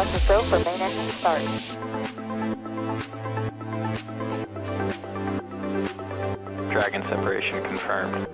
to go for main engine start. Dragon separation confirmed.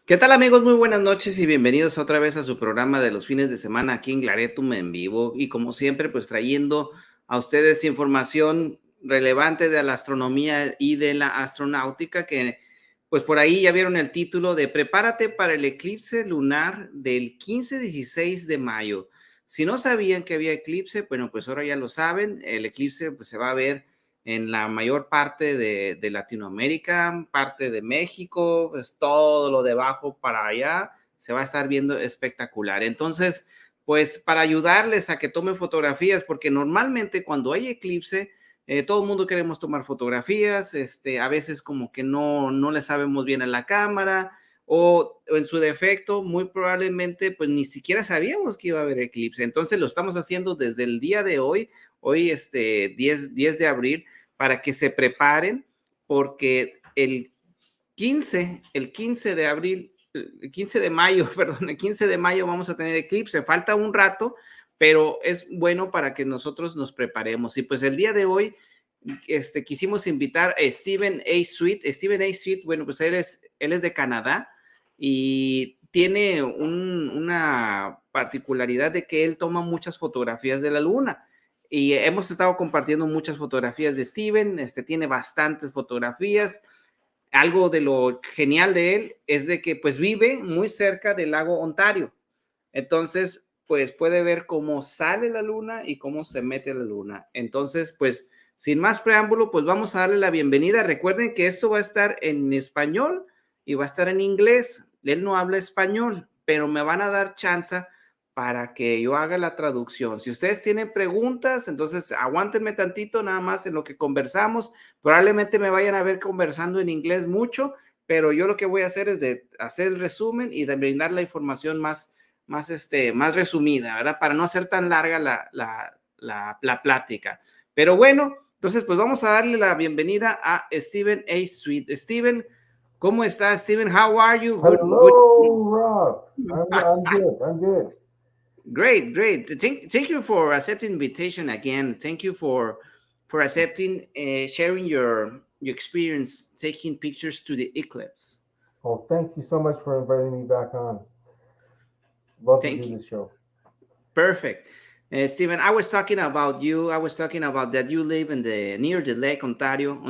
¿Qué tal, amigos? Muy buenas noches y bienvenidos otra vez a su programa de los fines de semana aquí en Claretum en vivo, y como siempre pues trayendo a ustedes información relevante de la astronomía y de la astronáutica, que pues por ahí ya vieron el título de Prepárate para el eclipse lunar del 15-16 de mayo. Si no sabían que había eclipse, bueno, pues ahora ya lo saben. El eclipse pues se va a ver en la mayor parte de Latinoamérica, parte de México, pues todo lo de abajo para allá se va a estar viendo espectacular. Entonces, pues para ayudarles a que tomen fotografías, porque normalmente cuando hay eclipse, todo el mundo queremos tomar fotografías, a veces como que no le sabemos bien a la cámara, o en su defecto, muy probablemente, pues ni siquiera sabíamos que iba a haber eclipse. Entonces lo estamos haciendo desde el día de hoy, 10 de abril, para que se preparen, porque el 15 de abril, el 15 de mayo, perdón, el 15 de mayo vamos a tener eclipse. Falta un rato, pero es bueno para que nosotros nos preparemos. Y pues el día de hoy, quisimos invitar a Steven A. Sweet. Steven A. Sweet, bueno, pues él es de Canadá y tiene una particularidad de que él toma muchas fotografías de la luna. Y hemos estado compartiendo muchas fotografías de Steven. Tiene bastantes fotografías. Algo de lo genial de él es de que pues vive muy cerca del lago Ontario. Entonces, pues puede ver cómo sale la luna y cómo se mete la luna. Entonces, pues sin más preámbulo, pues vamos a darle la bienvenida. Recuerden que esto va a estar en español y va a estar en inglés. Él no habla español, pero me van a dar chance para que yo haga la traducción. Si ustedes tienen preguntas, entonces aguántenme tantito nada más en lo que conversamos. Probablemente me vayan a ver conversando en inglés mucho, pero yo lo que voy a hacer es de hacer el resumen y de brindar la información más resumida, ¿verdad? Para no hacer tan larga la plática. Pero bueno, entonces pues vamos a darle la bienvenida a Steven A. Sweet. Steven, ¿cómo estás? Steven, how are you? Hello, Rob. I'm good. I'm good. Great. Thank you for accepting invitation again. Thank you for accepting, sharing your experience taking pictures to the eclipse. Well, thank you so much for inviting me back on. Love to do this show. Perfect. Stephen, I was talking about you. I was talking about that you live near the Lake Ontario,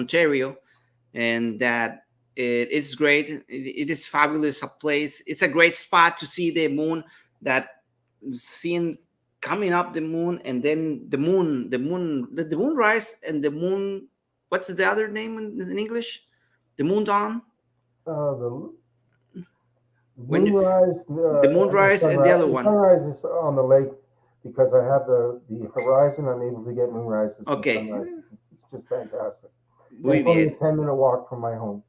and that it's great. It is fabulous a place. It's a great spot to see the moon. That seeing coming up the moon, and then the moon rise, and the moon. What's the other name in English? The moon dawn. The moonrise. The moonrise and the other one. Sunrise is on the lake because I have the horizon. I'm able to get moonrises. Okay. And sunrises. It's just fantastic. It's only a 10-minute walk from my home.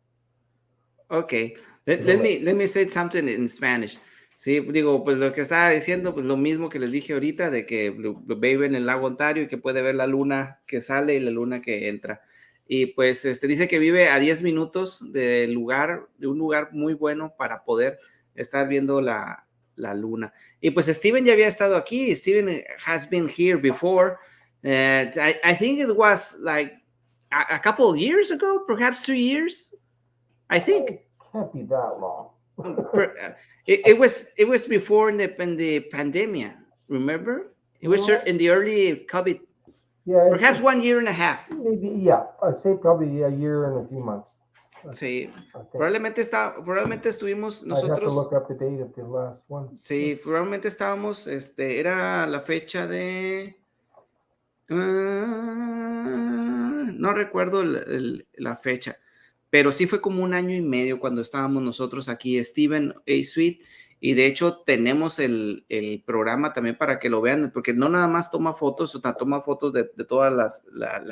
Okay. Let me say something in Spanish. Sí, digo, pues lo que estaba diciendo, pues lo mismo que les dije ahorita, de que lo vive en el lago Ontario y que puede ver la luna que sale y la luna que entra. Y pues dice que vive a 10 minutos de un lugar muy bueno para poder estar viendo la luna. Y pues Steven ya había estado aquí. Steven has been here before. I think it was like a couple of years ago, perhaps 2 years. I think it can't be that long. It was before in the pandemic. Remember, it was in the early COVID. Yeah, perhaps 1 year and a half. Maybe, yeah. I'd say probably a year and a few months. Sí, probablemente estuvimos nosotros. I'd have to look up the date of the last one. Sí, probablemente estábamos, era la fecha de, no recuerdo la fecha, pero sí fue como 1 año y medio cuando estábamos nosotros aquí, Steven A. Sweet, y de hecho tenemos el programa también para que lo vean, porque no nada más toma fotos, o sea, toma fotos de toda la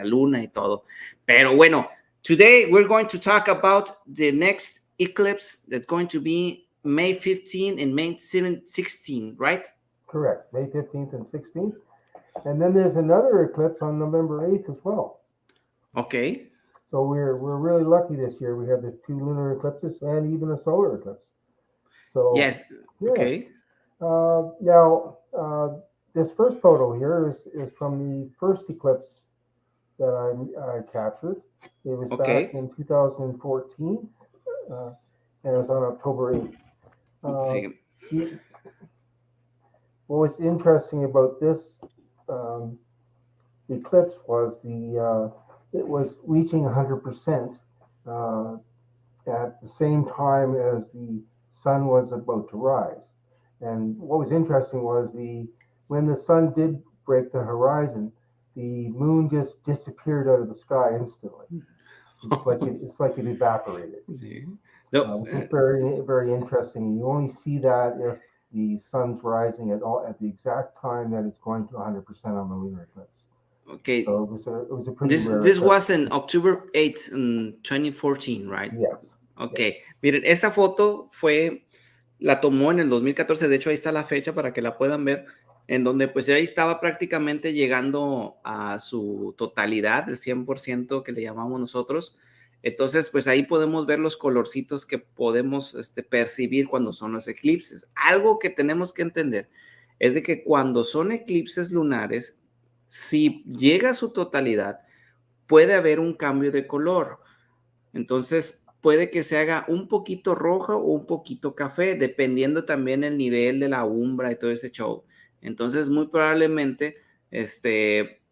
luna y todo. Pero bueno, today we're going to talk about the next eclipse that's going to be May 15 and May 16, right? Correct. May 15th and 16th. And then there's another eclipse on November 8th as well. Okay. So we're really lucky this year. We have the 2 lunar eclipses and even a solar eclipse. So Yes. yes. Okay. Now this first photo here is from the first eclipse that I captured. It was back Okay. in 2014, and it was on October 8th. Sí. What was interesting about this eclipse was it was reaching 100% at the same time as the sun was about to rise. And what was interesting was when the sun did break the horizon, the moon just disappeared out of the sky instantly. It's like it evaporated, Sí. No, which is very interesting. You only see that if the sun's rising at the exact time that it's going to 100% on the lunar eclipse. okay. So it was a pretty rare This eclipse. was in October 8th in 2014, right? Yes. Ok, Yes. miren, esta foto la tomó en el 2014, de hecho ahí está la fecha para que la puedan ver, en donde pues ahí estaba prácticamente llegando a su totalidad, el 100% que le llamamos nosotros. Entonces pues ahí podemos ver los colorcitos que podemos percibir cuando son los eclipses. Algo que tenemos que entender es de que cuando son eclipses lunares, si llega a su totalidad, puede haber un cambio de color. Entonces, puede que se haga un poquito rojo o un poquito café, dependiendo también el nivel de la umbra y todo ese show. Entonces, muy probablemente,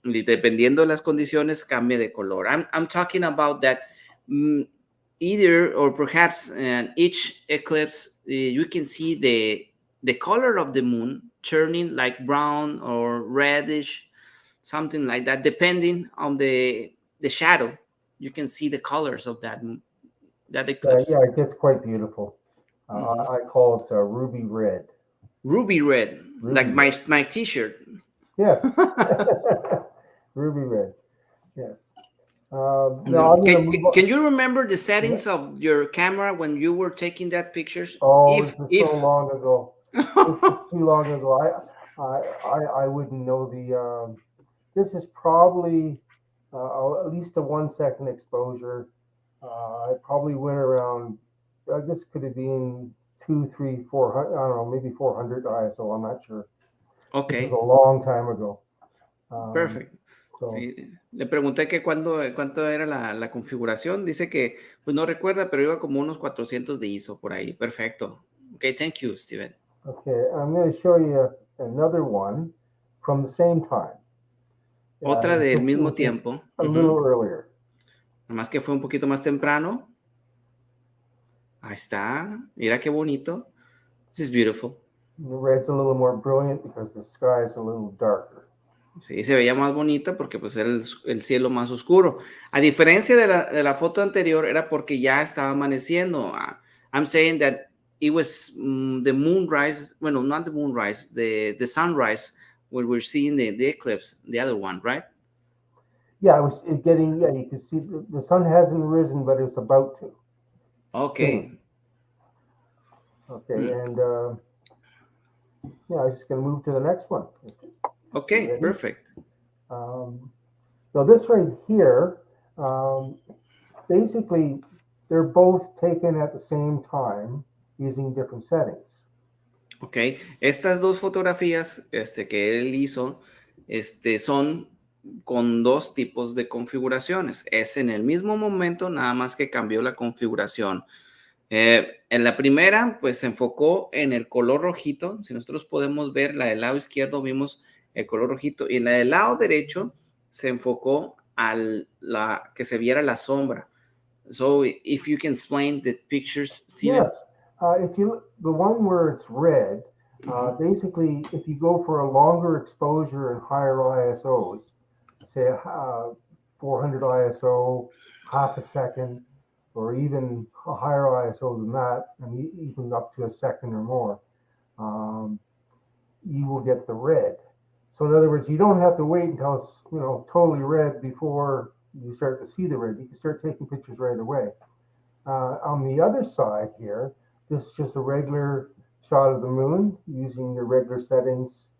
dependiendo de las condiciones, cambie de color. I'm talking about that either or perhaps in each eclipse, you can see the color of the moon turning like brown or reddish, something like that, depending on the shadow. You can see the colors of that eclipse. Yeah, it gets quite beautiful. I call it ruby red. Ruby red, Ruby like red. my t-shirt. Yes. Ruby red. Yes. No, I'm going to move on. can you remember the settings of your camera when you were taking that pictures? Oh, this is so long ago. This is too long ago. I wouldn't know the. This is probably at least a 1 second exposure. I probably went around. This could have been 2, 3, 400. I don't know, maybe 400 ISO. I'm not sure. Okay. It was a long time ago. Perfect. So. Sí, le pregunté que cuánto era la configuración. Dice que pues no recuerda, pero iba como unos 400 de ISO por ahí. Perfecto. Okay, thank you, Steven. Okay, I'm going to show you another one from the same time. Otra del mismo tiempo. A little earlier. Nada más que fue un poquito más temprano. Ahí está. Mira qué bonito. This is beautiful. The red's a little more brilliant because the sky is a little darker. Sí, se veía más bonita porque pues era el cielo más oscuro. A diferencia de la foto anterior, era porque ya estaba amaneciendo. I'm saying that it was the moonrise, bueno, not the moonrise, the sunrise, where we're seeing the eclipse, the other one, right? Yeah, you can see the sun hasn't risen, but it's about to. Okay. Soon. Okay, and I'm just going to move to the next one. Okay, perfect. So this right here, basically, they're both taken at the same time using different settings. Ok, estas dos fotografías que él hizo son con dos tipos de configuraciones. Es en el mismo momento, nada más que cambió la configuración. En la primera, pues se enfocó en el color rojito. Si nosotros podemos ver la del lado izquierdo, vimos el color rojito. Y en la del lado derecho se enfocó que se viera la sombra. So, if you can explain the pictures, Steven. Yes. If you the one where it's red, basically, if you go for a longer exposure and higher ISOs, say 400 ISO, half a second, or even a higher ISO than that, and even up to a second or more, you will get the red. So in other words, you don't have to wait until it's totally red before you start to see the red. You can start taking pictures right away. On the other side here, this is just a regular shot of the moon using your regular settings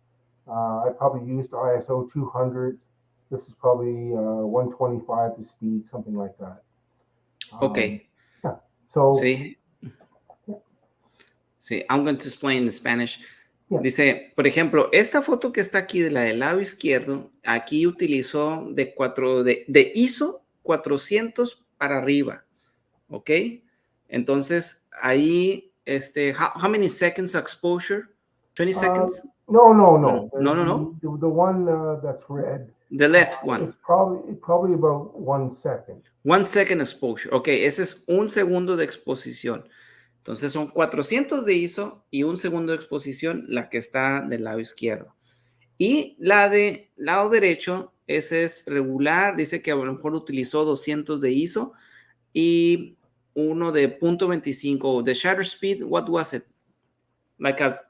I probably used ISO 200. This is probably 125 the speed, something like that. Okay. Yeah. So, Sí. Sí, I'm going to explain in Spanish. yeah. Dice, por ejemplo, esta foto que está aquí de la del lado izquierdo, aquí utilizó de ISO 400 para arriba, ¿ok? Entonces, ahí, how many seconds exposure? 20 seconds? No. No. The one that's red. The left one. It's probably about 1 second. 1 second exposure. Ok, ese es un segundo de exposición. Entonces son 400 de ISO y un segundo de exposición, la que está del lado izquierdo. Y la de lado derecho, ese es regular, dice que a lo mejor utilizó 200 de ISO y uno de .25. The shutter speed, what was it? Like a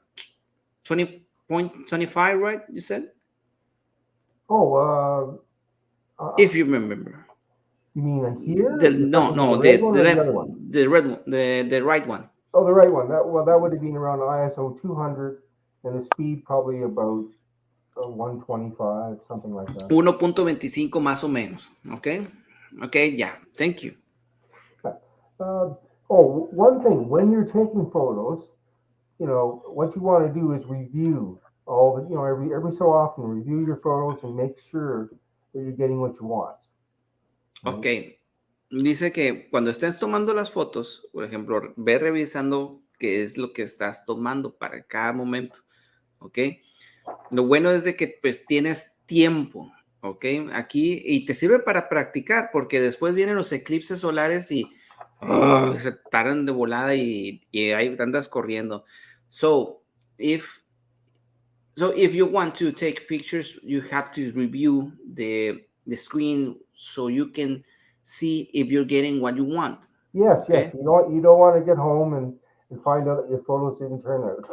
20.25, right? You said? Oh, If you remember. you mean here? The red one or left, the other one? the red one, the right one. Oh, the right one. That would have been around ISO 200, and the speed probably about 125, something like that. 1.25 más o menos, ¿ok? Ok, ya, thank you. One thing, when you're taking photos, what you want to do is review all the, every so often, review your photos and make sure that you're getting what you want. Right? Ok, dice que cuando estés tomando las fotos, por ejemplo, ve revisando qué es lo que estás tomando para cada momento, ¿ok? Lo bueno es de que pues tienes tiempo, ¿ok? Aquí, y te sirve para practicar, porque después vienen los eclipses solares y se tardan de volada y ahí andas corriendo. So if you want to take pictures, you have to review the screen so you can see if you're getting what you want. Yes, Okay? yes. You don't want to get home and find out that your photos didn't turn out.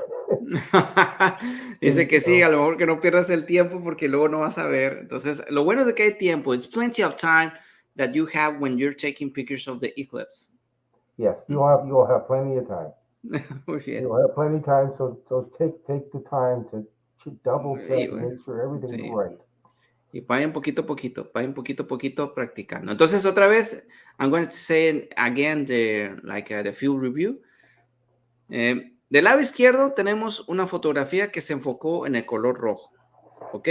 Dice que sí, a lo mejor que no pierdas el tiempo porque luego no vas a ver. Entonces, lo bueno es de que hay tiempo. It's plenty of time that you have when you're taking pictures of the eclipse. Yes, you'll have plenty of time. Muy bien. You'll have plenty of time, so take the time to double check and bueno, make sure everything's sí. right. Y vayan poquito a poquito practicando. Entonces, otra vez, I'm going to say again the field review. Del lado izquierdo tenemos una fotografía que se enfocó en el color rojo, ¿ok?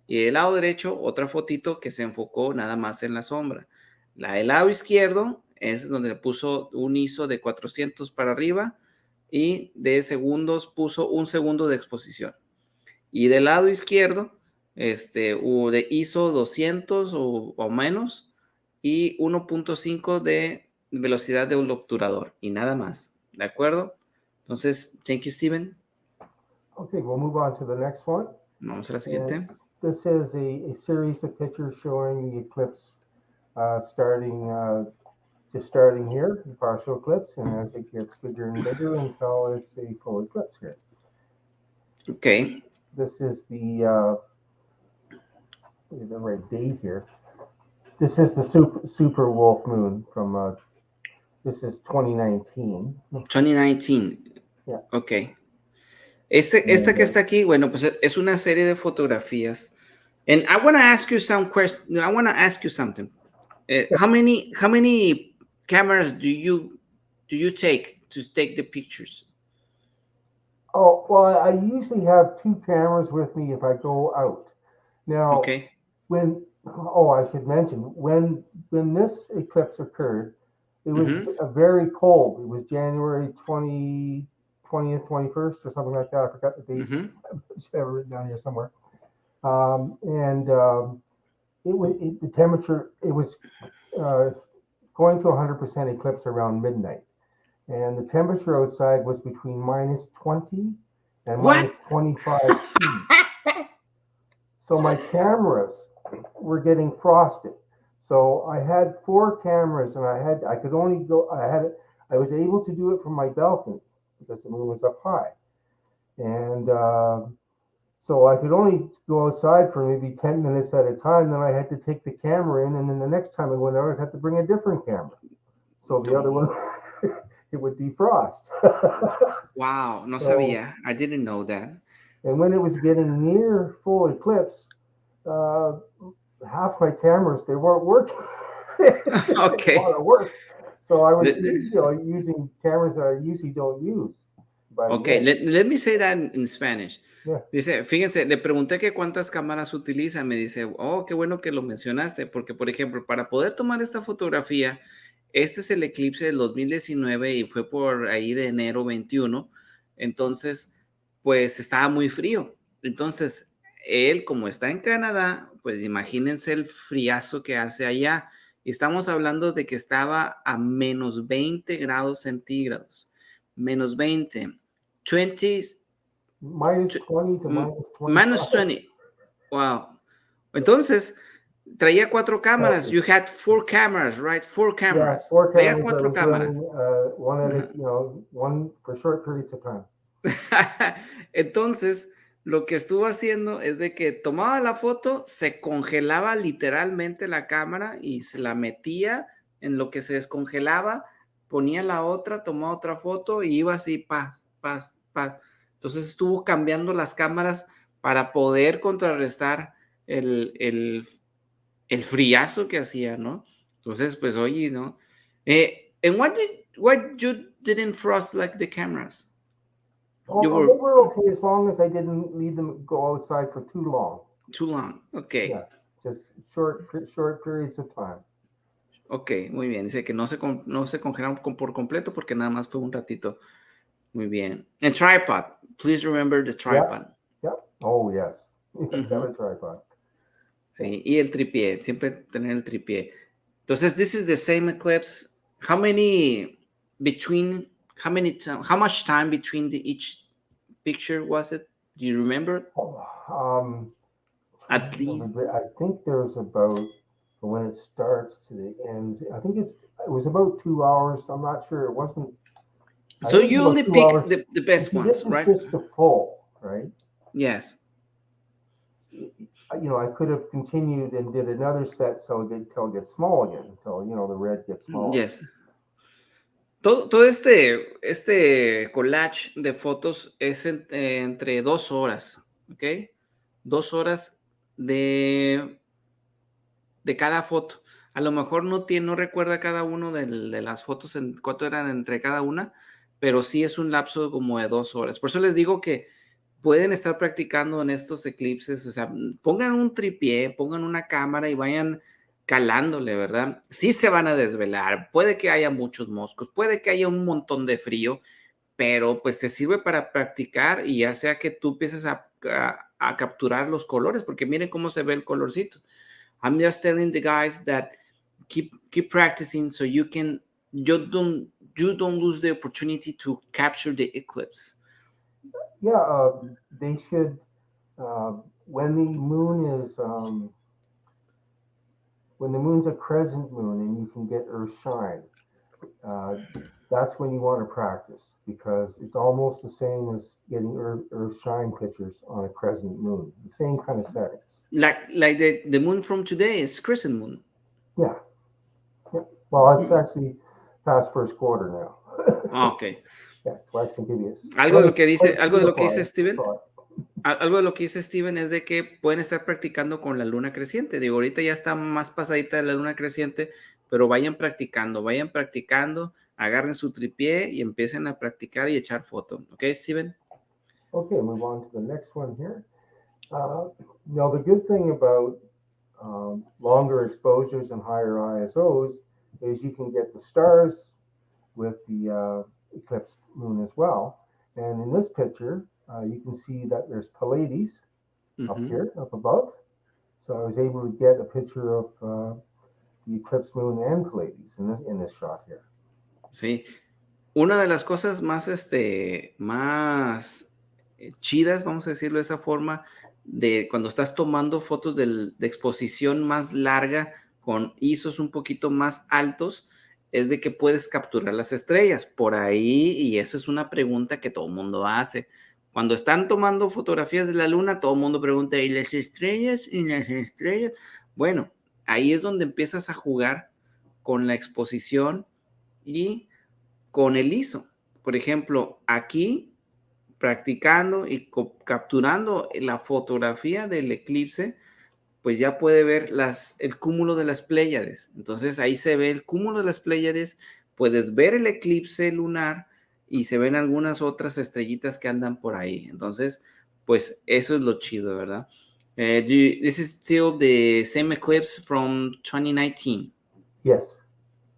Y del lado derecho, otra fotito que se enfocó nada más en la sombra. La del lado izquierdo es donde puso un ISO de 400 para arriba y de segundos puso un segundo de exposición. Y del lado izquierdo, de ISO 200 o menos y 1.5 de velocidad de un obturador y nada más. ¿De acuerdo? Entonces, thank you, Steven. Okay, we'll move on to the next one. Vamos a la siguiente. This is a series of pictures showing the eclipse starting here, the partial eclipse, and as it gets bigger and bigger until it's a full eclipse here. Okay. This is the right date here. This is the super wolf moon from this is 2019. 2019. Yeah. Ok. Esta que está aquí, bueno, pues es una serie de fotografías. And I want to ask you some questions. I want to ask you something. How many cameras do you take to take the pictures? Oh, well, I usually have 2 cameras with me if I go out. Now, Okay. I should mention, when this eclipse occurred, it was very cold. It was January 20th, 21st, or something like that. I forgot the date. It's written down here somewhere. The temperature, it was going to 100% eclipse around midnight. And the temperature outside was between minus 20 and minus 25 C. So my cameras were getting frosted. So I had 4 cameras, and I was able to do it from my balcony because the moon was up high. And so I could only go outside for maybe 10 minutes at a time. Then I had to take the camera in, and then the next time I went out, I had to bring a different camera. So the other one, it would defrost. Wow, no sabía. I didn't know that. And when it was getting near full eclipse, uh, half my cameras, they weren't working. They didn't want Ok. to work. So I was, Le- using cameras that I usually don't use. But Ok, yeah, let me say that in Spanish. yeah. Dice, fíjense, le pregunté que cuántas cámaras utiliza. Me dice, oh, qué bueno que lo mencionaste, porque, por ejemplo, para poder tomar esta fotografía, este es el eclipse del 2019 y fue por ahí de enero 21. Entonces, pues estaba muy frío. Entonces, él, como está en Canadá, pues imagínense el friazo que hace allá. Y estamos hablando de que estaba a menos 20 grados centígrados. Menos 20. 20, Minus tw- 20 to m- minus minus 25. 20. Wow. Entonces, traía cuatro cámaras. You Celsius. had four cameras, right? Four Yeah, cameras. 4 cameras. Traía I cuatro was cámaras. running one at Ajá. a, one for short periods of time. Entonces, lo que estuvo haciendo es de que tomaba la foto, se congelaba literalmente la cámara y se la metía en lo que se descongelaba, ponía la otra, tomaba otra foto y iba así, paz, paz, paz. Entonces estuvo cambiando las cámaras para poder contrarrestar el friazo que hacía, ¿no? Entonces, pues, oye, ¿no? And why you didn't frost like the cameras? You Oh, were they were okay as long as I didn't leave them go outside for too long. too long. Ok, Yeah, just short periods of time. ok, muy bien. Dice que no se congelaron por completo porque nada más fue un ratito. Muy bien. And tripod. Please remember the Yeah, tripod. yeah. Oh yes, you have to have Ujú. a tripod. Yeah. Sí, y el tripié. Siempre tener el tripié. Entonces, this is the same eclipse. How many between, how much time between each picture was it? Do you remember? Oh, trying At to remember, least. I think there's about from when it starts to the end. I think it was about 2 hours. I'm not sure. It wasn't. I So think it was you only about two pick hours. the You best see, this ones, is right? just a full, right? Yes. I could have continued and did another set so it gets small again, until the red gets smaller. Yes. Todo este collage de fotos es entre 2 horas, ¿ok? 2 horas de, de cada foto. A lo mejor no recuerda cada uno de las fotos en cuánto eran entre cada una, pero sí es un lapso como de 2 horas. Por eso les digo que pueden estar practicando en estos eclipses, o sea, pongan un tripié, pongan una cámara y vayan calándole, ¿verdad? Sí se van a desvelar, puede que haya muchos moscos, puede que haya un montón de frío, pero pues te sirve para practicar y ya sea que tú empieces a capturar los colores, porque miren cómo se ve el colorcito. I'm just telling the guys that keep practicing so you don't lose the opportunity to capture the eclipse. Yeah, they should. When the moon is when the moon's a crescent moon and you can get Earth shine, uh, that's when you want to practice, because it's almost the same as getting Earth shine pictures on a crescent moon. The same kind of settings. Like the moon from today is crescent moon. Yeah. Yeah. Well, it's actually past first quarter now. Ok. Yeah, it's waxing hideous. Algo de lo Quite, que dice, quite algo de lo que dice beautiful. I Steven, saw it. algo de lo que dice Steven es de que pueden estar practicando con la luna creciente. Digo, ahorita ya está más pasadita de la luna creciente, pero vayan practicando, agarren su tripié y empiecen a practicar y echar foto. ¿Ok, Steven? Okay, move on to the next one here. Now, the good thing about longer exposures and higher ISOs is you can get the stars with the eclipse moon as well. And in this picture, you can see that there's Pleiades up here, up above. So I was able to get a picture of the eclipse moon and Pleiades in this shot here. Sí. Una de las cosas más, más chidas, vamos a decirlo de esa forma, de cuando estás tomando fotos de exposición más larga con ISOs un poquito más altos, es de que puedes capturar las estrellas por ahí, y eso es una pregunta que todo el mundo hace. Cuando están tomando fotografías de la luna, todo el mundo pregunta, ¿y las estrellas? ¿Y las estrellas? Bueno, ahí es donde empiezas a jugar con la exposición y con el ISO. Por ejemplo, aquí practicando y capturando la fotografía del eclipse, pues ya puede ver el cúmulo de las Pléyades. Entonces ahí se ve el cúmulo de las Pléyades, puedes ver el eclipse lunar y se ven algunas otras estrellitas que andan por ahí. Entonces, pues eso es lo chido, ¿verdad? This is still the same eclipse from 2019. Yes.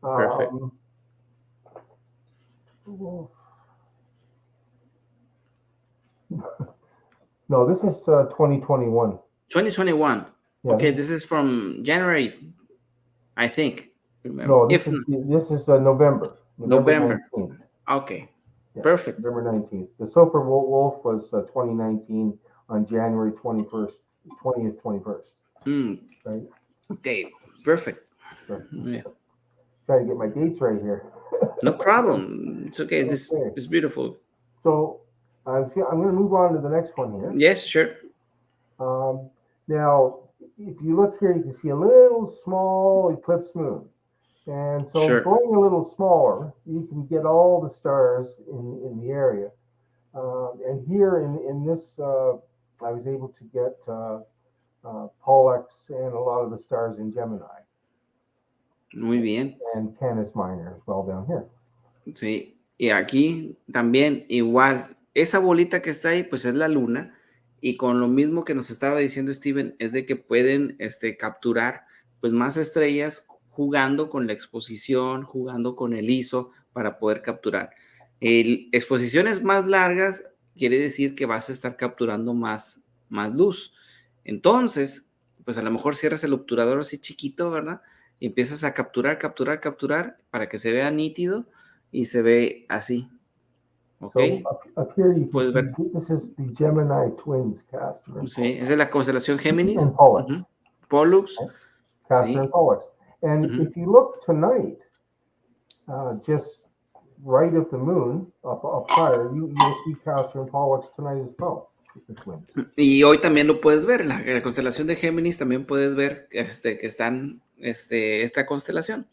Perfect. No, this is 2021. 2021. Yeah, Okay, this is from January, I think. Remember. No, this is November. November. 19th. Okay, Yeah, perfect. November 19th. The Super Wolf was 2019 on January 21st, 21st. Right? Okay, perfect. Sure. Yeah. Trying to get my dates right here. No problem. It's okay. This is beautiful. So I'm going to move on to the next one here. Yes, sure. Now, if you look here, you can see a little small eclipse moon. And so going a little smaller, you can get all the stars in the area. And here in this, I was able to get Pollux and a lot of the stars in Gemini. Muy bien. And Canis Minor as well down here. Sí, y aquí también igual, esa bolita que está ahí, pues es la luna. Y con lo mismo que nos estaba diciendo Steven, es de que pueden capturar pues más estrellas jugando con la exposición, jugando con el ISO para poder capturar. Exposiciones más largas quiere decir que vas a estar capturando más luz. Entonces, pues a lo mejor cierras el obturador así chiquito, ¿verdad? Y empiezas a capturar para que se vea nítido y se ve así. Okay. So up here you can see this is the Gemini twins, Castor and Sí, esa es la constelación Géminis. And Pollux. Pollux. Okay. Castor and Pollux. And if you look tonight, just right of the moon, up higher, you'll see Castor and Pollux tonight as well. The twins. Y hoy también lo puedes ver, la constelación de Géminis también puedes ver que están esta constelación.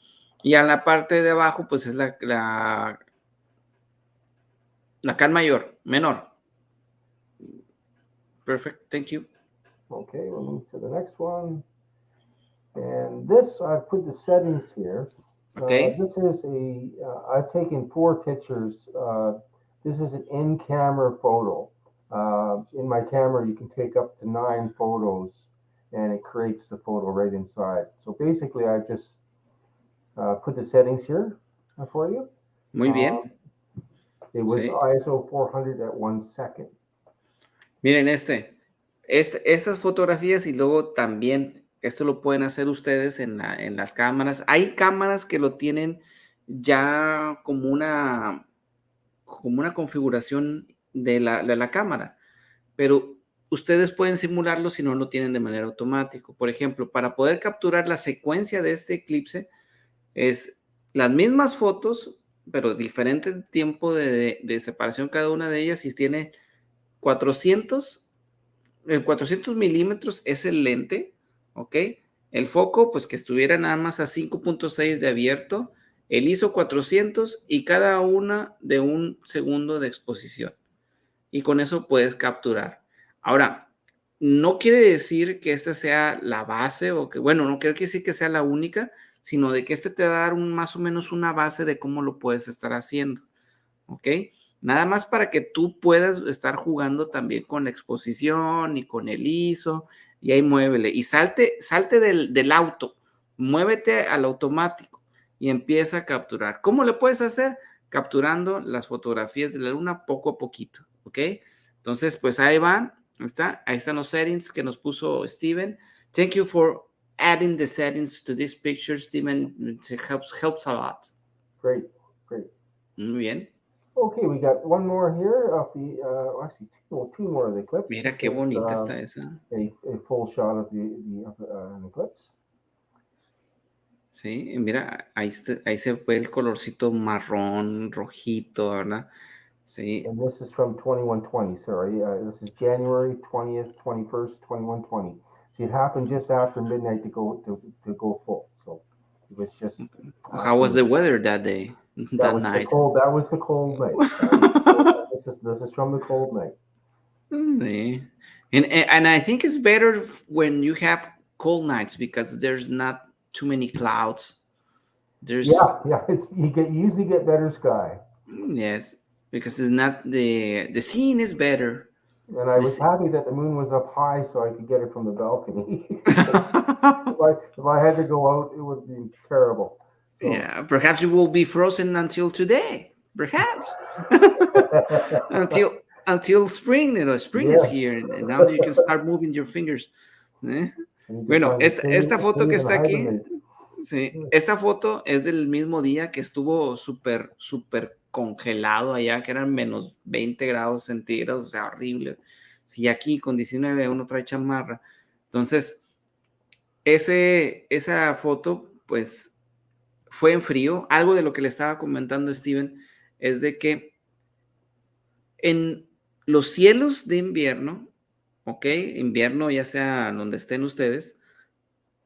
Y a la parte de abajo, pues es la Can menor. Perfect, thank you. Okay, we'll move to the next one. And this, I've put the settings here. Okay. This is I've taken 4 pictures. This is an in-camera photo. In my camera, you can take up to 9 photos and it creates the photo right inside. So basically, I've just put the settings here for you. Muy bien. It was ISO 400 at 1 second. Miren estas fotografías y luego también, esto lo pueden hacer ustedes en las cámaras. Hay cámaras que lo tienen ya como una configuración de la cámara, pero ustedes pueden simularlo si no lo tienen de manera automática. Por ejemplo, para poder capturar la secuencia de este eclipse, es las mismas fotos, pero diferente tiempo de separación cada una de ellas, y tiene 400 milímetros es el lente, ¿ok? El foco, pues que estuviera nada más a 5.6 de abierto, el ISO 400 y cada una de 1 segundo de exposición. Y con eso puedes capturar. Ahora, no quiere decir que esta sea la base o que, bueno, no quiere decir que sea la única, sino de que te va a dar más o menos una base de cómo lo puedes estar haciendo, ¿ok? Nada más para que tú puedas estar jugando también con la exposición y con el ISO, y ahí muévele. Y salte del auto, muévete al automático y empieza a capturar. ¿Cómo le puedes hacer? Capturando las fotografías de la luna poco a poquito, ¿ok? Entonces, pues ahí van. Ahí están los settings que nos puso Steven. Thank you for adding the settings to this picture, Steven. It helps a lot. Great. Muy bien. Okay, we got one more here of the, actually two more of the eclipse. Mira qué bonita está esa. A full shot of an eclipse. Sí, mira, ahí se ve el colorcito marrón, rojito, ¿verdad? Sí. And this is from 2120, sorry. This is January 20th, 21st, 2120. See, it happened just after midnight to go full. So it was just. How was the weather that day? That night? That was the cold night. This is from the cold night. Sí. And I think it's better when you have cold nights because there's not too many clouds. There's Yeah. You usually get better sky. yes, because it's not the scene is better. And I was This happy that the moon was up high so I could get it from the balcony. If I had to go out, it would be terrible. So. Yeah, perhaps you will be frozen until today. Perhaps until spring. You know, spring is Yes. here, and now you can start moving your fingers. ¿Eh? I need to Bueno, find esta a foto cave que and está aquí, hibernate. sí, Yes. esta foto es del mismo día que estuvo súper congelado allá, que eran menos 20 grados centígrados, o sea, horrible. Si aquí con 19 uno trae chamarra. Entonces, esa foto, pues, fue en frío. Algo de lo que le estaba comentando Steven es de que en los cielos de invierno, ¿ok? Invierno ya sea donde estén ustedes,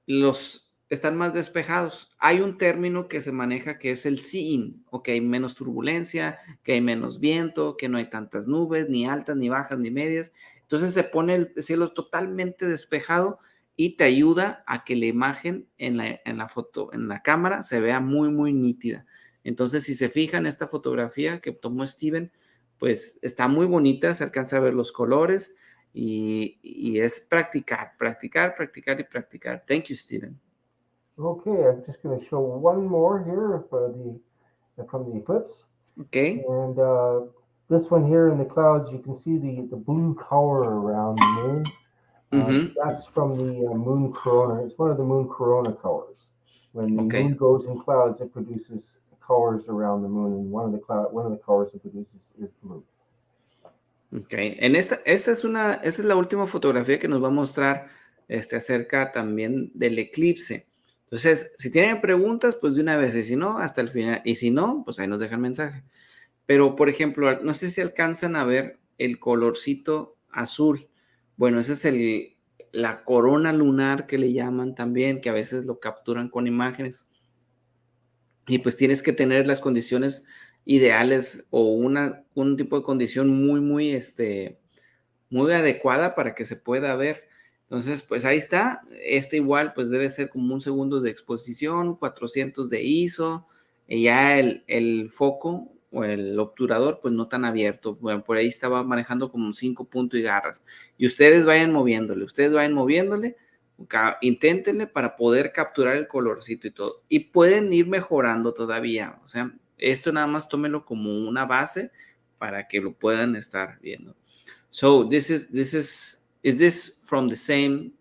los están más despejados. Hay un término que se maneja que es el seeing, o que hay menos turbulencia, que hay menos viento, que no hay tantas nubes, ni altas, ni bajas, ni medias. Entonces se pone el cielo totalmente despejado y te ayuda a que la imagen en la foto, en la cámara, se vea muy, muy nítida. Entonces, si se fijan, esta fotografía que tomó Steven, pues está muy bonita, se alcanza a ver los colores. Y es practicar, practicar, practicar y practicar. Thank you, Steven. Okay, I'm just going to show one more here from the eclipse. Okay. And this one here in the clouds, you can see the blue color around the moon. That's from the moon corona. It's one of the moon corona colors. When the moon goes in clouds, it produces colors around the moon, and one of the colors it produces is blue. Ok, esta es la última fotografía que nos va a mostrar acerca también del eclipse. Entonces, si tienen preguntas, pues de una vez, y si no, hasta el final, y si no, pues ahí nos dejan mensaje. Pero, por ejemplo, no sé si alcanzan a ver el colorcito azul. Bueno, ese es la corona lunar que le llaman también, que a veces lo capturan con imágenes. Y pues tienes que tener las condiciones ideales o un tipo de condición muy adecuada para que se pueda ver. Entonces, pues ahí está. Igual, pues debe ser como 1 segundo de exposición, 400 de ISO, y ya el foco o el obturador, pues no tan abierto. Bueno, por ahí estaba manejando como 5 puntos y garras. Y ustedes vayan moviéndole, inténtenle para poder capturar el colorcito y todo. Y pueden ir mejorando todavía. O sea, esto nada más tómenlo como una base para que lo puedan estar viendo. So is this from the same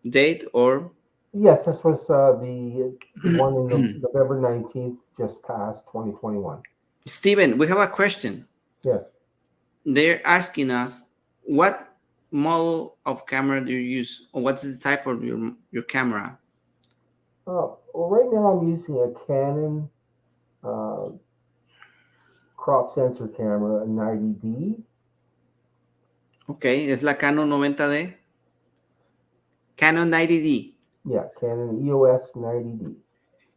date or? Yes, this was the one in November 19th, just past 2021. Steven, we have a question. Yes. They're asking us what model of camera do you use, or what's the type of your camera? Well, right now I'm using a Canon crop sensor camera, a 90D. Okay, es la Canon 90D. Canon 90D. Yeah, Canon EOS 90D.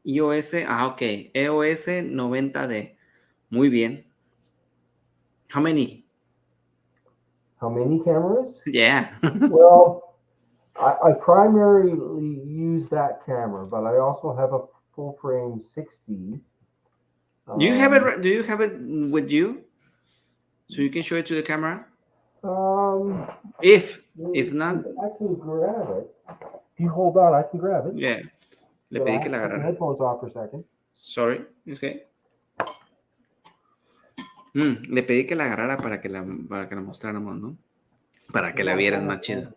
EOS, ok, EOS 90D. Muy bien. How many? How many cameras? Yeah. Well, I primarily use that camera, but I also have a full frame 6D. Do you have it? Do you have it with you, so you can show it to the camera? If not, I can grab it. If you hold on, I can grab it. yeah. Le pedí que la Take the agarrara. headphones off for a second. Sorry. Okay. Le pedí que la agarrara para que la mostráramos, ¿no? Para que la vieran más chida.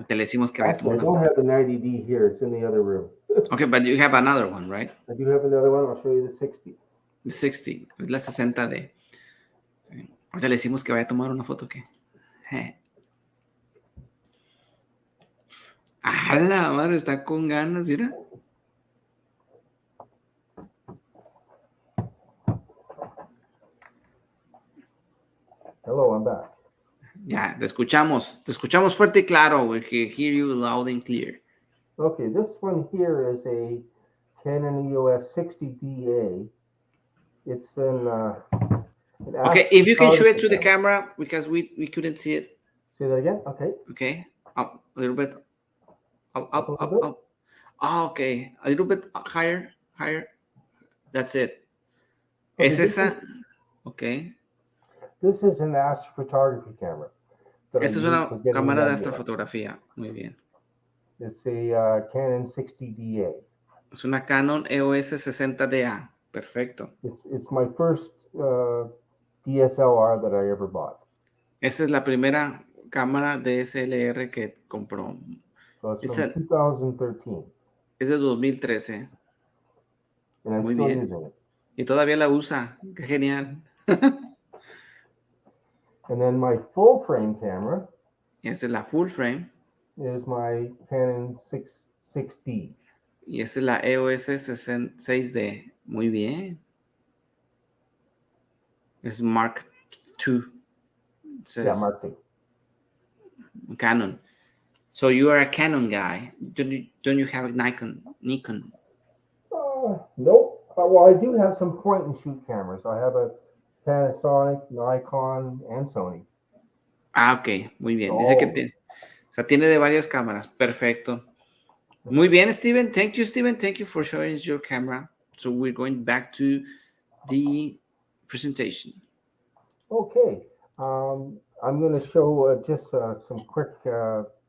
Te le decimos que vaya a Actually, I tomar una don't foto. have the 90D here. It's in the other room. Okay, but you have another one, right? I do have another one. I'll show you the 60. The 60. Es la 60D. Sí. Ahorita le decimos que vaya a tomar una foto, ¿qué? ¡Ah, la madre! Está con ganas, mira. Hello, I'm back. Ya, te escuchamos fuerte y claro. We can hear you loud and clear. Okay, this one here is a Canon EOS 60DA. It's in An Okay, if you can show it astrophotography to the camera. camera because we couldn't see it. Say that again. Okay. Okay, up a little bit, up, Up a up, little up, bit. up. Oh, okay, a little bit higher, higher. That's it. Okay. ¿Es esa? Okay. This is an astrophotography camera that I Esa es use for una getting cámara de nebula. astrofotografía. Muy bien. It's a Canon 60DA. Es una Canon EOS 60DA. Perfecto. It's my first DSLR that I ever bought. Esa es la primera cámara DSLR que compró. So it's Es from 2013, de 2013. and I'm Muy still bien. using it. Y todavía la usa. Qué genial. And then my full frame camera Y esa es la full frame. is my Canon 6D. Y esa es la EOS 6D. Muy bien. Es Mark II. It says Yeah, Mark II. Canon. So you are a Canon guy. Don't you have a Nikon? Nope. Well, I do have some point and shoot cameras. I have a Panasonic, Nikon, and Sony. Ah, ok. Muy bien. Dice que Oh. tiene de varias cámaras. Perfecto. Muy bien, Steven. Thank you, Steven. Thank you for showing us your camera. So we're going back to the presentation. Okay. I'm going to show just some quick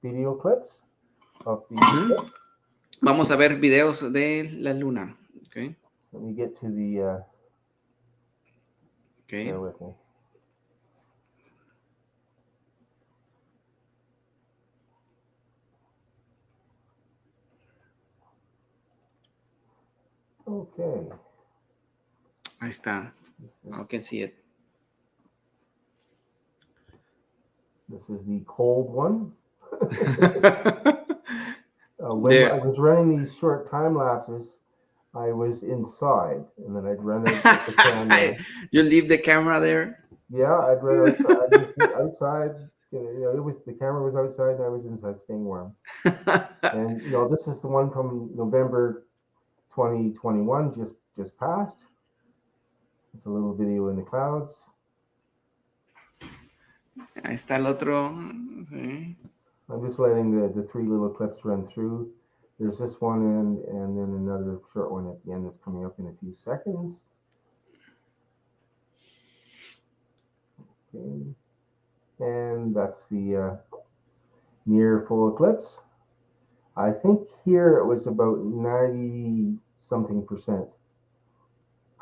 video clips of the eclipse. Vamos a ver videos de la luna. Okay. Let me get to the. Okay. Bear with me. Okay. Ahí está. I can see it. This is the cold one. When I was running these short time lapses, I was inside, and then I'd run out with the camera. You leave the camera there? Yeah, I'd run outside. I'd just sit outside. It was the camera was outside, and I was inside, staying warm. And this is the one from November 2021, just passed. It's a little video in the clouds. Ahí está el otro. Sí. I'm just letting the three little clips run through. There's this one and then another short one at the end that's coming up in a few seconds. Okay. And that's the near full eclipse. I think here it was about 90 something percent.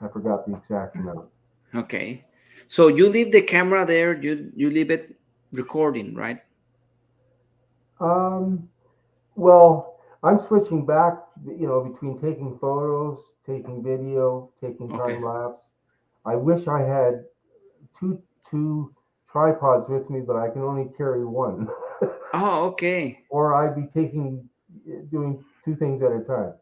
I forgot the exact amount. Okay. So you leave the camera there, you leave it recording, right? Well, I'm switching back, between taking photos, taking video, taking time lapse. I wish I had two tripods with me, but I can only carry one. Oh, okay. Or I'd be doing two things at a time.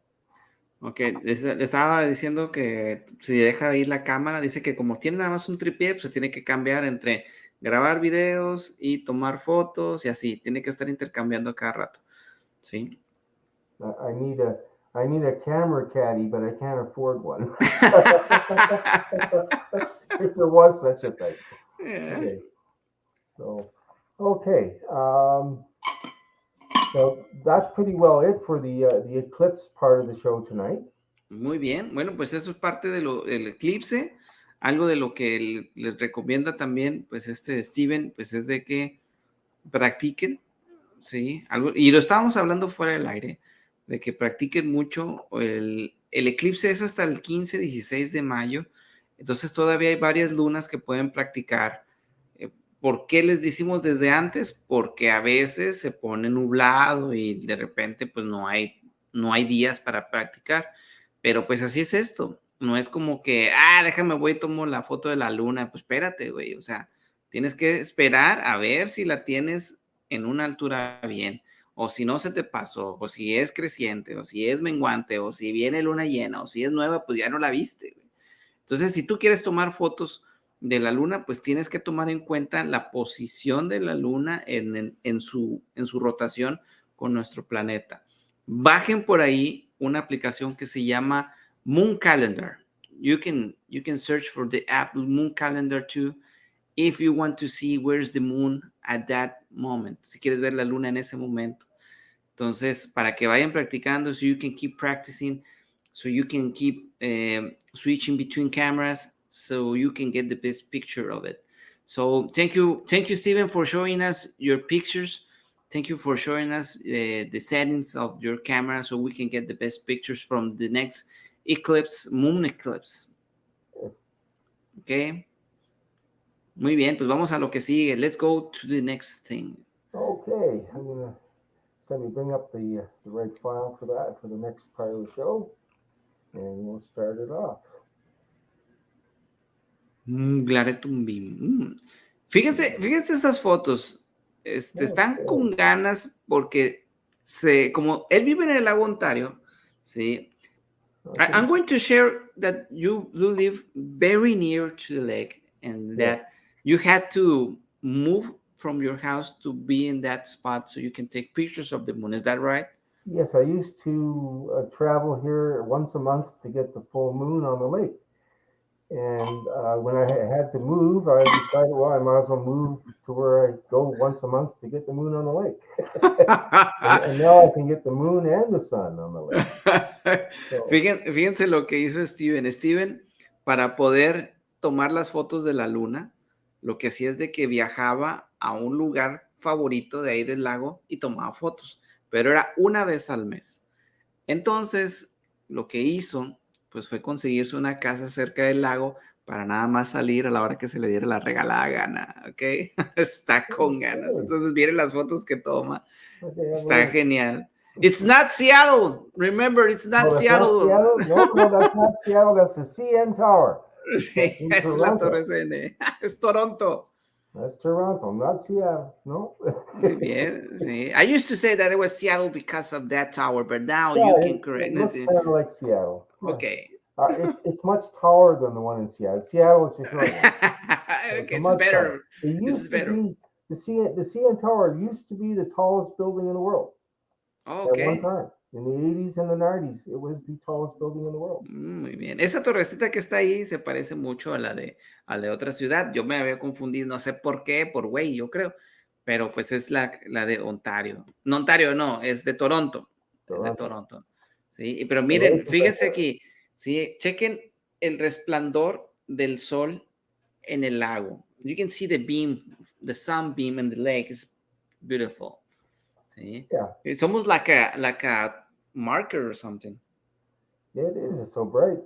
Ok, le estaba diciendo que si deja ir la cámara, dice que como tiene nada más un tripié, pues se tiene que cambiar entre grabar videos y tomar fotos y así, tiene que estar intercambiando cada rato, ¿sí? I need a camera caddy, but I can't afford one. If there was such a thing. Yeah. Okay. So that's pretty well it for the eclipse part of the show tonight. Muy bien, bueno, pues eso es parte del eclipse. Algo de lo que les recomienda también, pues Steven, pues es de que practiquen, ¿sí? Y lo estábamos hablando fuera del aire, de que practiquen mucho. El eclipse es hasta el 15-16 de mayo, entonces todavía hay varias lunas que pueden practicar. ¿Por qué les decimos desde antes? Porque a veces se pone nublado y de repente pues no hay días para practicar, pero pues así es esto. No es como que, déjame voy y tomo la foto de la luna. Pues espérate, güey, o sea, tienes que esperar a ver si la tienes en una altura bien, o si no se te pasó, o si es creciente, o si es menguante, o si viene luna llena, o si es nueva, pues ya no la viste, güey. Entonces, si tú quieres tomar fotos de la luna, pues tienes que tomar en cuenta la posición de la luna en su rotación con nuestro planeta. Bajen por ahí una aplicación que se llama Moon Calendar. you can search for the app Moon Calendar too if you want to see where's the moon at that moment. Si quieres ver la luna en ese momento. Entonces, para que vayan practicando, so you can keep practicing, so you can keep switching between cameras, so you can get the best picture of it. So thank you, Steven, for showing us your pictures. Thank you for showing us the settings of your camera, so we can get the best pictures from the next eclipse, moon eclipse. Okay. Muy bien, pues vamos a lo que sigue. Let's go to the next thing. Okay, I'm gonna let me bring up the right file for that for the next part of the show, and we'll start it off. Claretum Beam. Fíjense esas fotos. Están con ganas porque como él vive en el lago Ontario, sí. Okay. I'm going to share that you live very near to the lake, and that you had to move from your house to be in that spot so you can take pictures of the moon. Is that right? Yes, I used to travel here once a month to get the full moon on the lake. And when I had to move, I decided, well, I might as well move to where I go once a month to get the moon on the lake. and now I can get the moon and the sun on the lake. So. Fíjense lo que hizo Steven. Steven, para poder tomar las fotos de la luna, lo que hacía es de que viajaba a un lugar favorito de ahí del lago y tomaba fotos, pero era una vez al mes. Entonces, lo que hizo pues fue conseguirse una casa cerca del lago para nada más salir a la hora que se le diera la regalada gana, ¿ok? Está con ganas. Entonces, miren las fotos que toma. Está genial. It's not Seattle. Remember, it's not Seattle. Not Seattle. No, that's not Seattle. That's the CN Tower. Sí, es la Torre CN. Es Toronto. That's Toronto, not Seattle. No. Muy bien, sí. I used to say that it was Seattle because of that tower, but now you can correct me. It looks kind of like Seattle. Okay. It's much taller than the one in Seattle. Seattle, it's a short one. It's better. It used to be the CN Tower used to be the tallest building in the world. Okay. At one time. In the 80s and the 90s, it was the tallest building in the world. Muy bien. Esa torrecita que está ahí se parece mucho a la de otra ciudad. Yo me había confundido, no sé por qué, por güey, yo creo. Pero pues es la de Ontario. No, Ontario no, es de Toronto. Es de Toronto. Sí, pero miren, fíjense aquí. Sí, chequen el resplandor del sol en el lago. You can see the beam, the sun beam in the lake. It's beautiful. Sí. Yeah. It's almost like a marker or something. Yeah, it is. It's so bright.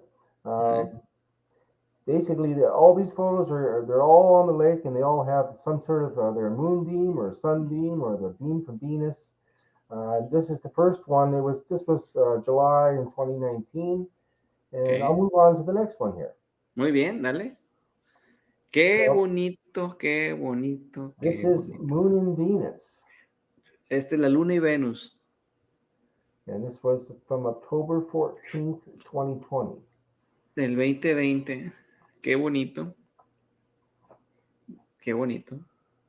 Basically, all these photos they're all on the lake, and they all have some sort of their moon beam or sun beam or the beam from Venus. This is the first one. This was July in 2019, and I'll move on to the next one here. Muy bien, dale. Qué bonito, qué bonito. This is Moon and Venus. La Luna y Venus. And this was from October 14th, 2020. Del 2020. Qué bonito. Qué bonito.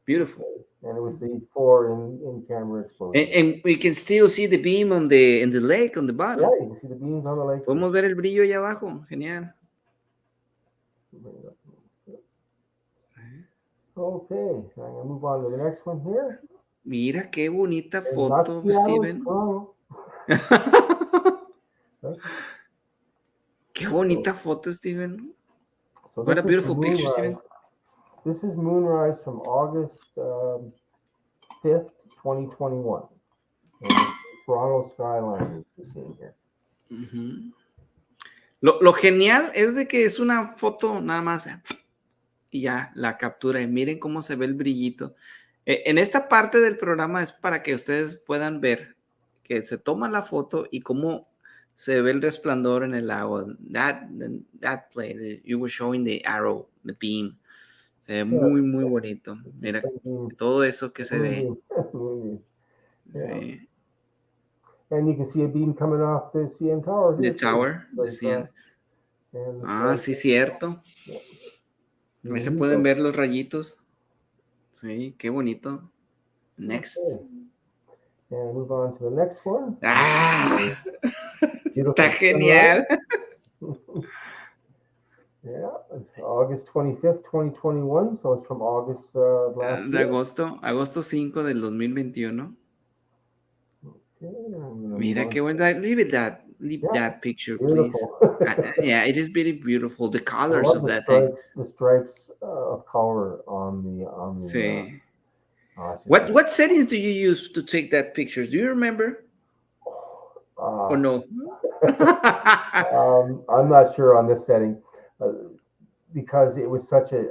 Beautiful. And it was the 4 in-camera exposure. And we can still see the beam in the lake on the bottom. Yeah, you can see the beams on the lake. Podemos ver el brillo allá abajo. Genial. Okay, I'm going to move on to the next one here. Mira qué bonita foto, Steven. Qué bonita foto, Steven. So what a beautiful picture, Steven. This is moonrise from August 5th, 2021. And Toronto skyline you're seeing here. Lo genial es de que es una foto nada más y ya la captura y miren cómo se ve el brillito. En esta parte del programa es para que ustedes puedan ver que se toma la foto y cómo se ve el resplandor en el lago. That play, you were showing the arrow, the beam. Se ve muy, muy bonito. Mira, todo eso que se ve. Sí. And you can see a beam coming off the CN Tower. The tower, the CN. Sí, cierto. Ahí se pueden ver los rayitos. Sí, qué bonito. Next. And move on to the next one. Está genial. Yeah, it's August 25th, 2021. So it's from August last De year. agosto 5 del 2021. Okay, I'm gonna move Mira on. qué buena. Leave Yeah, that picture, please. beautiful. Yeah, it is very beautiful. The I colors love of that thing. the stripes of color on the. Sí. It's just beautiful. What settings do you use to take that picture? Do you remember or Uh, no? I'm not sure on this setting uh, because it was such an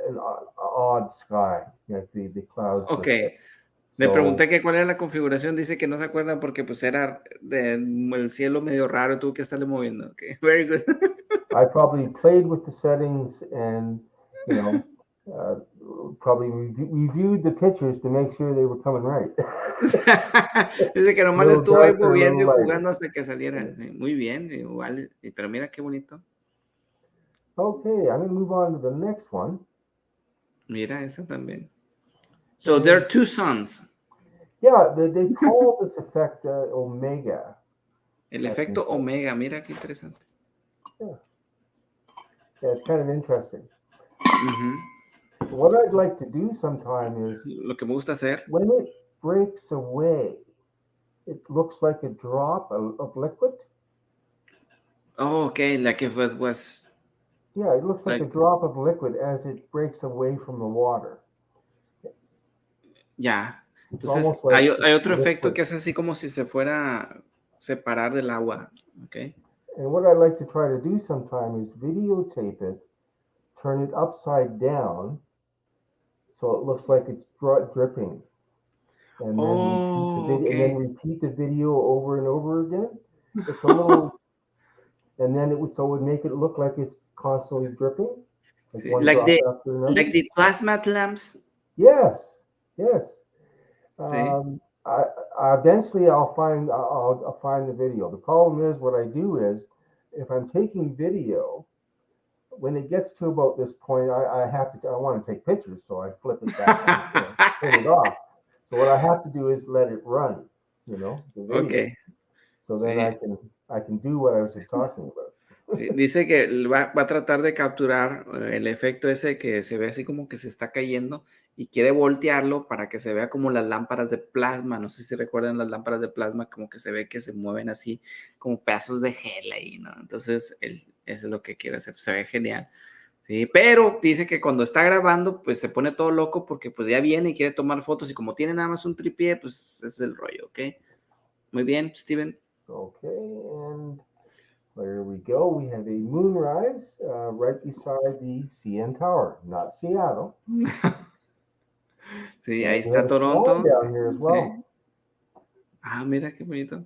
odd sky, like the clouds were Ok. thick. Le So pregunté que cuál era la configuración. Dice que no se acuerdan porque pues era el cielo medio raro. Tuvo que estarle moviendo. Okay. Very good. I probably played with the settings and you know uh, probably reviewed the pictures to make sure they were coming right. Dice que A nomás le little estuvo ahí darker, a moviendo little y lighter. jugando hasta que saliera. Sí, muy bien, igual. Pero mira qué bonito. Okay, I'm going to move on to the next one. Mira esa también. So there are two suns. Yeah, they call this effect omega. El efecto omega, mira qué interesante. Yeah, it's kind of interesting. Uh-huh. What I'd like to do sometime is Lo que me gusta hacer. when it breaks away, it looks like a drop of liquid. Oh, okay, like if it was. Yeah, it looks like a drop of liquid as it breaks away from the water. Ya. It's Entonces, almost like hay otro liquid. efecto que es así como si se fuera a separar del agua. Okay. And what I like to try to do sometime is videotape it, turn it upside down, so it looks like it's dripping, and then repeat the video, and then repeat the video over and over again. It's a little, and then it would make it look like it's constantly dripping, like Sí, one drop after another. Like the plasma lamps. Yes, yes. Sí. Eventually, I'll find the video. The problem is, what I do is, if I'm taking video, when it gets to about this point, I want to take pictures, so I flip it back and turn it off. So what I have to do is let it run, the video. Okay. So then Sí. I can do what I was just talking about. Sí, dice que va a tratar de capturar el efecto ese que se ve así como que se está cayendo y quiere voltearlo para que se vea como las lámparas de plasma. No sé si recuerdan las lámparas de plasma, como que se ve que se mueven así como pedazos de gel ahí, ¿no? Entonces, eso es lo que quiere hacer. Se ve genial. Sí, pero dice que cuando está grabando, pues se pone todo loco porque pues ya viene y quiere tomar fotos y como tiene nada más un tripié, pues es el rollo, ¿ok? Muy bien, Steven. Okay, and there we go. We have a moonrise right beside the CN Tower, not Seattle. Sí, and ahí we está have a Toronto. swan down here as well. Sí. Ah, mira qué bonito.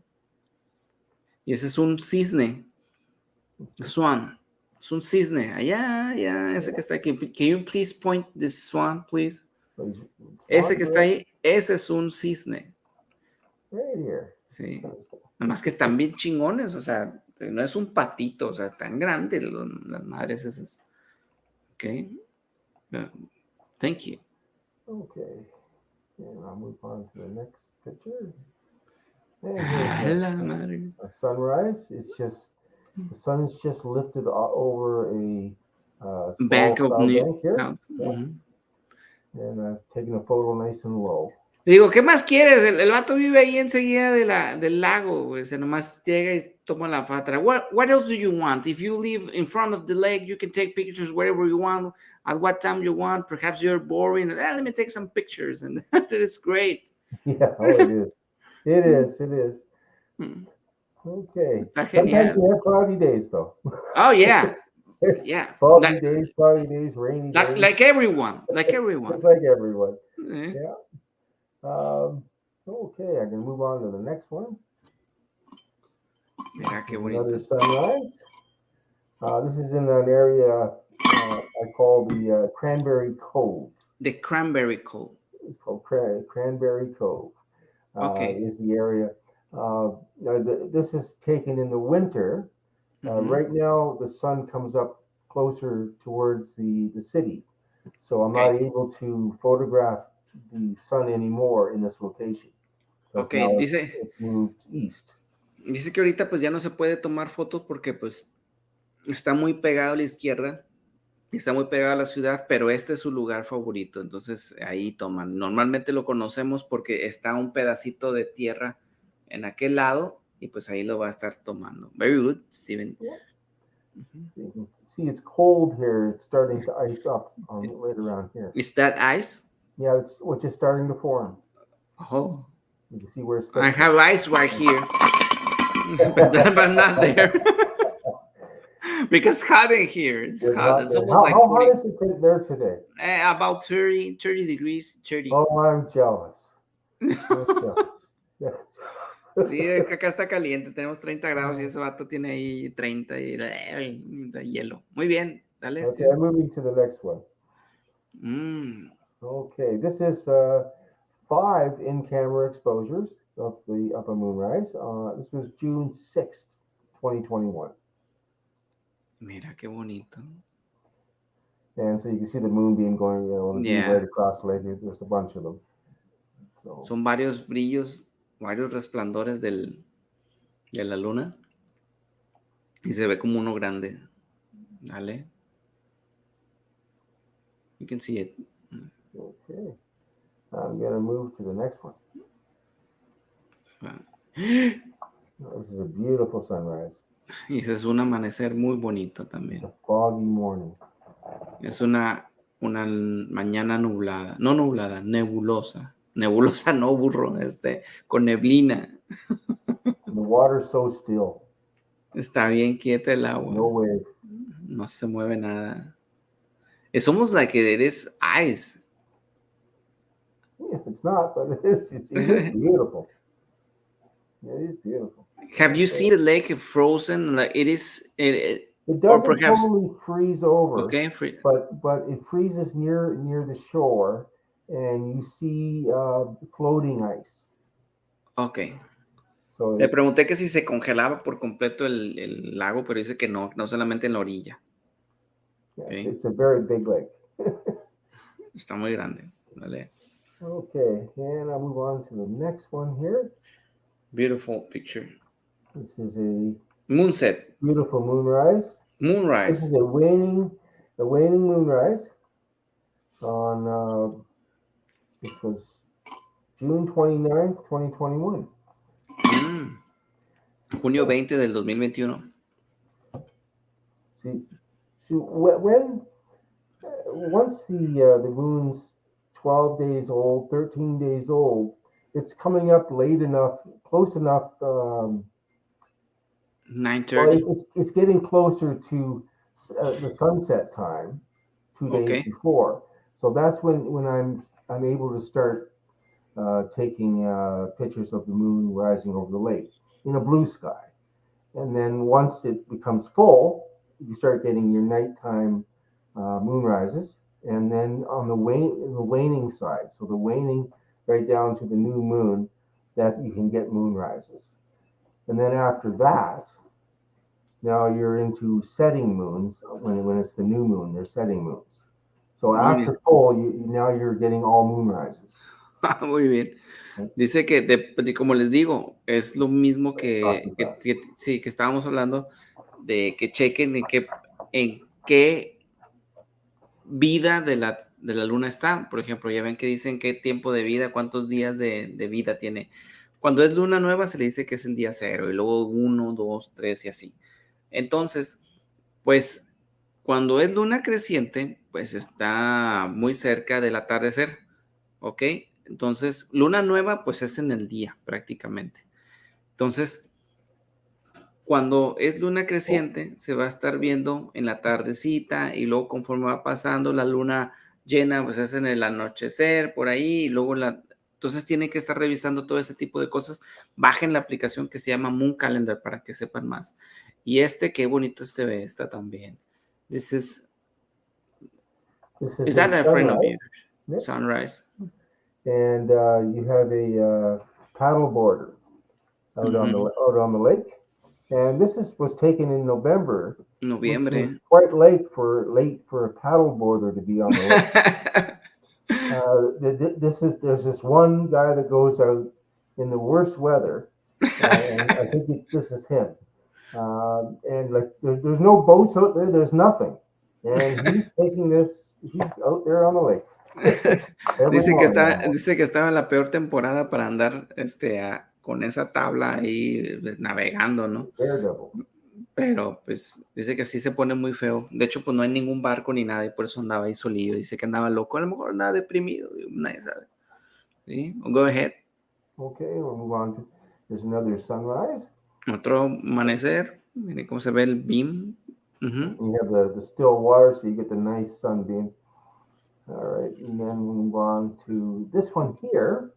Y ese es un cisne. Swan. Es un cisne. Allá, ese que está aquí. Can you please point this swan, please? Ese que está ahí, ese es un cisne. Right here. Sí. Nada más que están bien chingones, o sea, no es un patito, o sea, están grandes las madres esas. Ok. Thank you. Okay. And I'll move on to the next picture. And a sunrise. It's just the sun is just lifted over a small bank of cloud bank here. clouds. Yeah. And I've taken a photo nice and low. Digo, ¿qué más quieres? El vato vive ahí enseguida del lago, güey. O sea, nomás llega y toma la fatra. What else do you want? If you live in front of the lake, you can take pictures wherever you want, at what time you want. Perhaps you're boring. Let me take some pictures. And that is great. Yeah, it is. It is. Okay. Está genial. Sometimes you have cloudy days, though. Oh, yeah. Yeah. Foggy days, cloudy days, rainy days. Like everyone. Like everyone. Just like everyone. Yeah. Okay, I can move on to the next one. Mira qué bonito. Another sunrise. This is in an area I call the Cranberry Cove. The Cranberry Cove. It's called Cranberry Cove. Okay. Is the area. This is taken in the winter. Right now, the sun comes up closer towards the city, so I'm not able to photograph the sun anymore in this location. Okay, it's moved east. Dice que ahorita pues ya no se puede tomar fotos porque pues está muy pegado a la izquierda Está muy pegado a la ciudad, pero este es su lugar favorito, entonces ahí toman. Normalmente lo conocemos porque está un pedacito de tierra en aquel lado y pues ahí lo va a estar tomando. Very good, Steven. Ujú. So you can see it's cold here. It's starting to ice up right around here. Is that ice? Yeah, it's which is starting to form. Oh, You can see where it's I thick. have ice right here, but I'm not there because it's hot in here. It's It's hot. hot It's there. almost like How 40, hot is it there today? about 30 degrees, 30. Oh, I'm jealous. I'm jealous. Yeah. Sí, es que acá está caliente, tenemos 30 grados y ese vato tiene ahí 30 y hielo. Muy bien, dale, Okay, Steven. I'm moving to the next one. Mm, Okay, this is 5 in-camera exposures of a moonrise. This was June 6th, 2021. mira qué bonito. And so you can see the moonbeam going, the beam Yeah. right across the lake. There's a bunch of them. So, Son varios brillos, varios resplandores de la luna y se ve como uno grande. Dale. You can see it. okay. I'm going to move to the next one. This is a beautiful sunrise. Y ese es un amanecer muy bonito It's también. a foggy morning. Es una mañana nublada, no nublada, nebulosa. Nebulosa no, burro, con neblina. And the water's so still. Está bien quieta el agua. No wave. No se mueve nada. It's almost like it is ice. Yeah, it's not, but it is beautiful. It is beautiful. Have you seen the lake frozen? Like it is, It or doesn't perhaps, totally freeze over, okay, but it freezes near the shore, and you see floating ice. okay. So Le pregunté que si se congelaba por completo el lago, pero dice que no, no solamente en la orilla. yeah, Okay. it's a very big lake. Está muy grande. Vale. Okay, and I'll move on to the next one here. Beautiful picture. This is a Moonset. beautiful moonrise. This Moonrise. is a waning moonrise on this was June 29th, 2021. Junio 20 del 2021. See, so when once the moon's 12 days old, 13 days old, it's coming up late enough, close enough. 9:30. Well, it's getting closer to the sunset time, 2 days Okay. before. So that's when I'm able to start taking pictures of the moon rising over the lake in a blue sky. And then once it becomes full, you start getting your nighttime moonrises. And then on the waning side, so the waning right down to the new moon, that you can get moonrises. And then after that, now you're into setting moons. When it's the new moon, they're setting moons. So Muy after bien. full, now you're getting all moonrises. Muy bien. Dice que, como les digo, es lo mismo sí, que estábamos hablando de que chequen en qué vida de la luna está. Por ejemplo, ya ven que dicen qué tiempo de vida, cuántos días de vida tiene. Cuando es luna nueva se le dice que es el día 0 y luego 1, 2, 3 y así. Entonces, pues cuando es luna creciente, pues está muy cerca del atardecer, ¿ok? Entonces, luna nueva, pues es en el día prácticamente. Entonces, cuando es luna creciente, se va a estar viendo en la tardecita y luego conforme va pasando la luna llena, pues es en el anochecer, por ahí, y luego entonces tienen que estar revisando todo ese tipo de cosas. Bajen la aplicación que se llama Moon Calendar para que sepan más. Y qué bonito ve, está también. This is Is that a friend of sunrise. yours? Yep. Sunrise. And you have a paddle boarder out on the lake. And this was taken in November, Noviembre. which is quite late for a paddle boarder to be on the lake. There's this one guy that goes out in the worst weather, and I think this is him. And like there's no boats out there. There's nothing. And he's taking this, he's out there on the lake. Every Dice que morning almost. dice que estaba en la peor temporada para andar con esa tabla ahí navegando, ¿no? Daredevil. Pero pues dice que sí se pone muy feo. De hecho, pues no hay ningún barco ni nada y por eso andaba ahí solillo. Dice que andaba loco, a lo mejor andaba deprimido, nadie sabe. ¿Sí? Go ahead. Okay, we'll move on to, there's another sunrise. Otro amanecer. Miren cómo se ve el beam. Uh-huh. You have the still water, so you get the nice sunbeam. All right, and then we'll move on to this one here.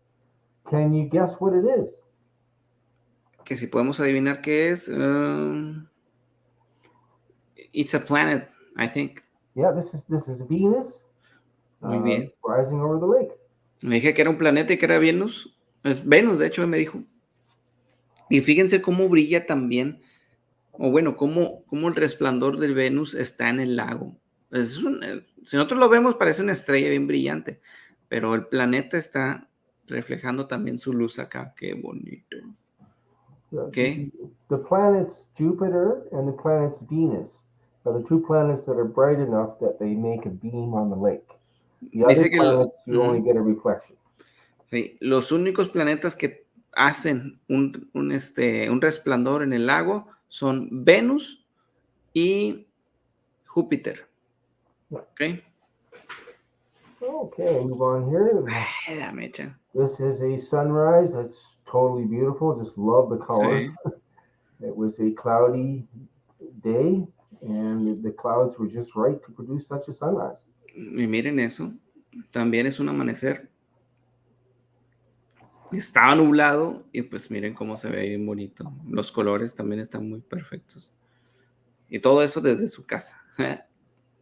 Can you guess what it is? Que si podemos adivinar qué es. It's a planet, I think. Yeah, this is Venus. Muy bien. Rising over the lake. Me dije que era un planeta y que era Venus. Es Venus, de hecho, me dijo. Y fíjense cómo brilla también, o bueno, cómo el resplandor de Venus está en el lago. Si nosotros lo vemos, parece una estrella bien brillante, pero el planeta está reflejando también su luz acá. Qué bonito. Okay. The planets Jupiter and the planets Venus are the two planets that are bright enough that they make a beam on the lake. The other planets, you only get a reflection. Sí, los únicos planetas que hacen un resplandor en el lago son Venus y Júpiter. Okay. Okay, move on here. La mecha. This is a sunrise. It's totally beautiful. Just love the colors. Sí. It was a cloudy day, and the clouds were just right to produce such a sunrise. Y miren eso. También es un amanecer. Estaba nublado y pues miren cómo se ve bien bonito. Los colores también están muy perfectos. Y todo eso desde su casa.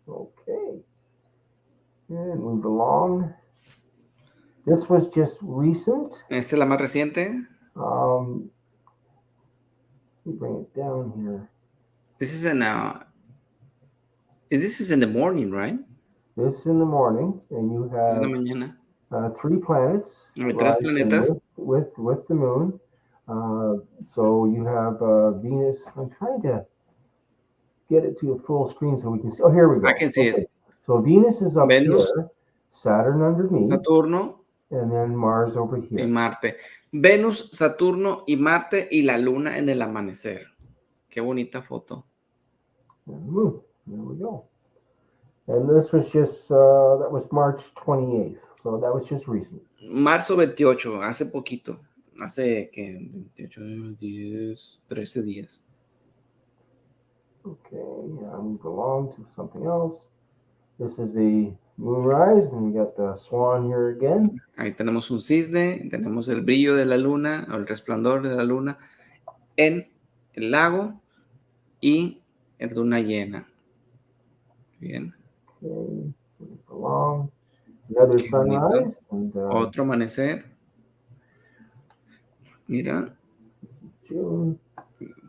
Okay. And move along. This was just recent. Esta es la más reciente. Let me bring it down here. This is in the morning, right? This is in the morning, and you have Es en la mañana. 3 planets. Tres planetas. With the moon. So you have Venus. I'm trying to get it to a full screen so we can see. Oh, here we go. I can see it. So Venus is up Venus, here, Saturn underneath, Saturno and then Mars over here. Y Marte. Venus, Saturno y Marte y la luna en el amanecer. Qué bonita foto. And the moon. There we go. And this was just, that was March 28th. So that was just recent. Marzo 28, hace poquito. Hace que 28, 10, 13 días. Okay, I'll move along to something else. This is the moonrise, and we got the swan here again. Ahí tenemos un cisne, tenemos el brillo de la luna, o el resplandor de la luna en el lago y en luna llena. Bien. Okay, move along. Another sunrise. And, otro amanecer. Mira. June.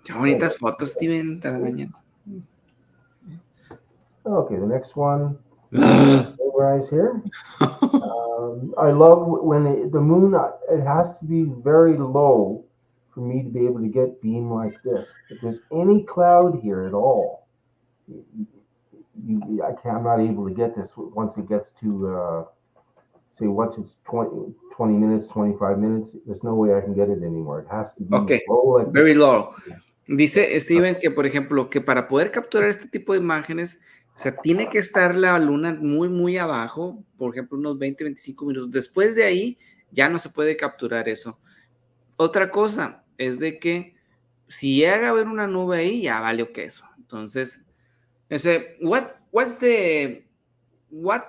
Qué bonitas fotos, Steven. Okay, the next one. Sunrise here. I love when the moon, it has to be very low for me to be able to get beam like this. If there's any cloud here at all, I'm not able to get this once it gets to, say, once it's 20 minutes, 25 minutes, there's no way I can get it anymore. It has to be low like very low. Dice Steven que, por ejemplo, que para poder capturar este tipo de imágenes, o sea, tiene que estar la luna muy, muy abajo, por ejemplo, unos 20, 25 minutos. Después de ahí, ya no se puede capturar eso. Otra cosa es de que si llega a haber una nube ahí, ya valió queso. Entonces, what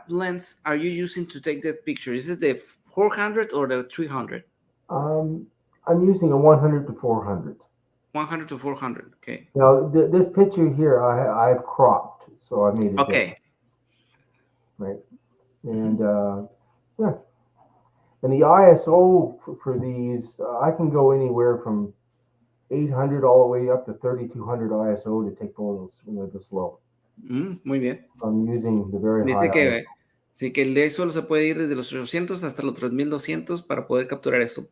lens are you using to take that picture? Is it the 400 or the 300? I'm using a 100 to 400. 100 to 400, okay. Now, this picture here, I've cropped, so I made it okay. Right, and yeah, and the ISO for these, I can go anywhere from 800 all the way up to 3200 ISO to take photos when they're this low. Muy bien. I'm using the very Dice high que ISO. Sí, que el ISO se puede ir desde los 800 hasta los 3200 para poder capturar eso.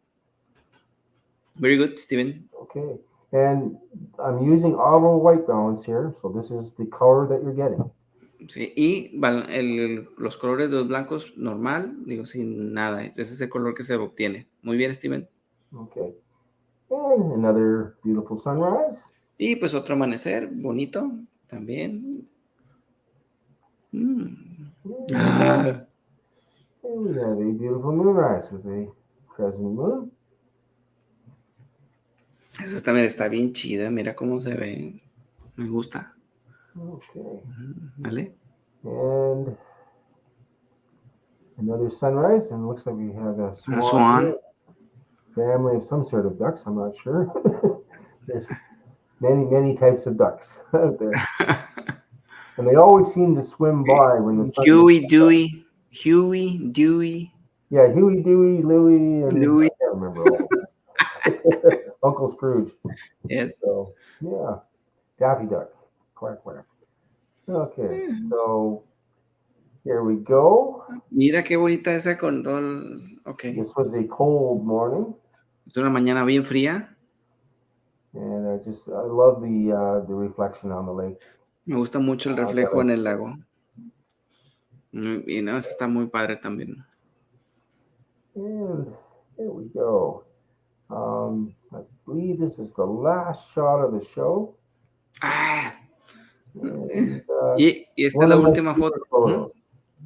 Very good, Steven. Okay, and I'm using auto white balance here, so this is the color that you're getting. Sí, y los colores de los blancos normal, digo, sin nada. Ese es el color que se obtiene. Muy bien, Steven. Okay. And another beautiful sunrise. Y pues otro amanecer, bonito también. Mm. Ah, And we have a beautiful moonrise with a crescent moon. esa también está bien chida, mira cómo se ve. Me gusta. Okay. ¿Vale? And another sunrise, and it looks like we have a Un swan swan. here. Family of some sort of ducks, I'm not sure. There's many types of ducks out there. And they always seem to swim by when the sun Huey, Dewey. Huey, Dewey. Yeah, Huey, Dewey, Louie, and Louie. I can't remember all of them. Uncle Scrooge. Yes. So, yeah. Daffy Duck. Quack, quack. Okay, so here we go. Mira qué bonita esa con todo el... Ok. This was a cold morning, Es una mañana bien fría. and I love the reflection on the lake. Me gusta mucho el reflejo en el lago. Y no, eso está muy padre también. And here we go. I believe this is the last shot of the show. Ah, And, y esta es one la of my última favorite foto. photos.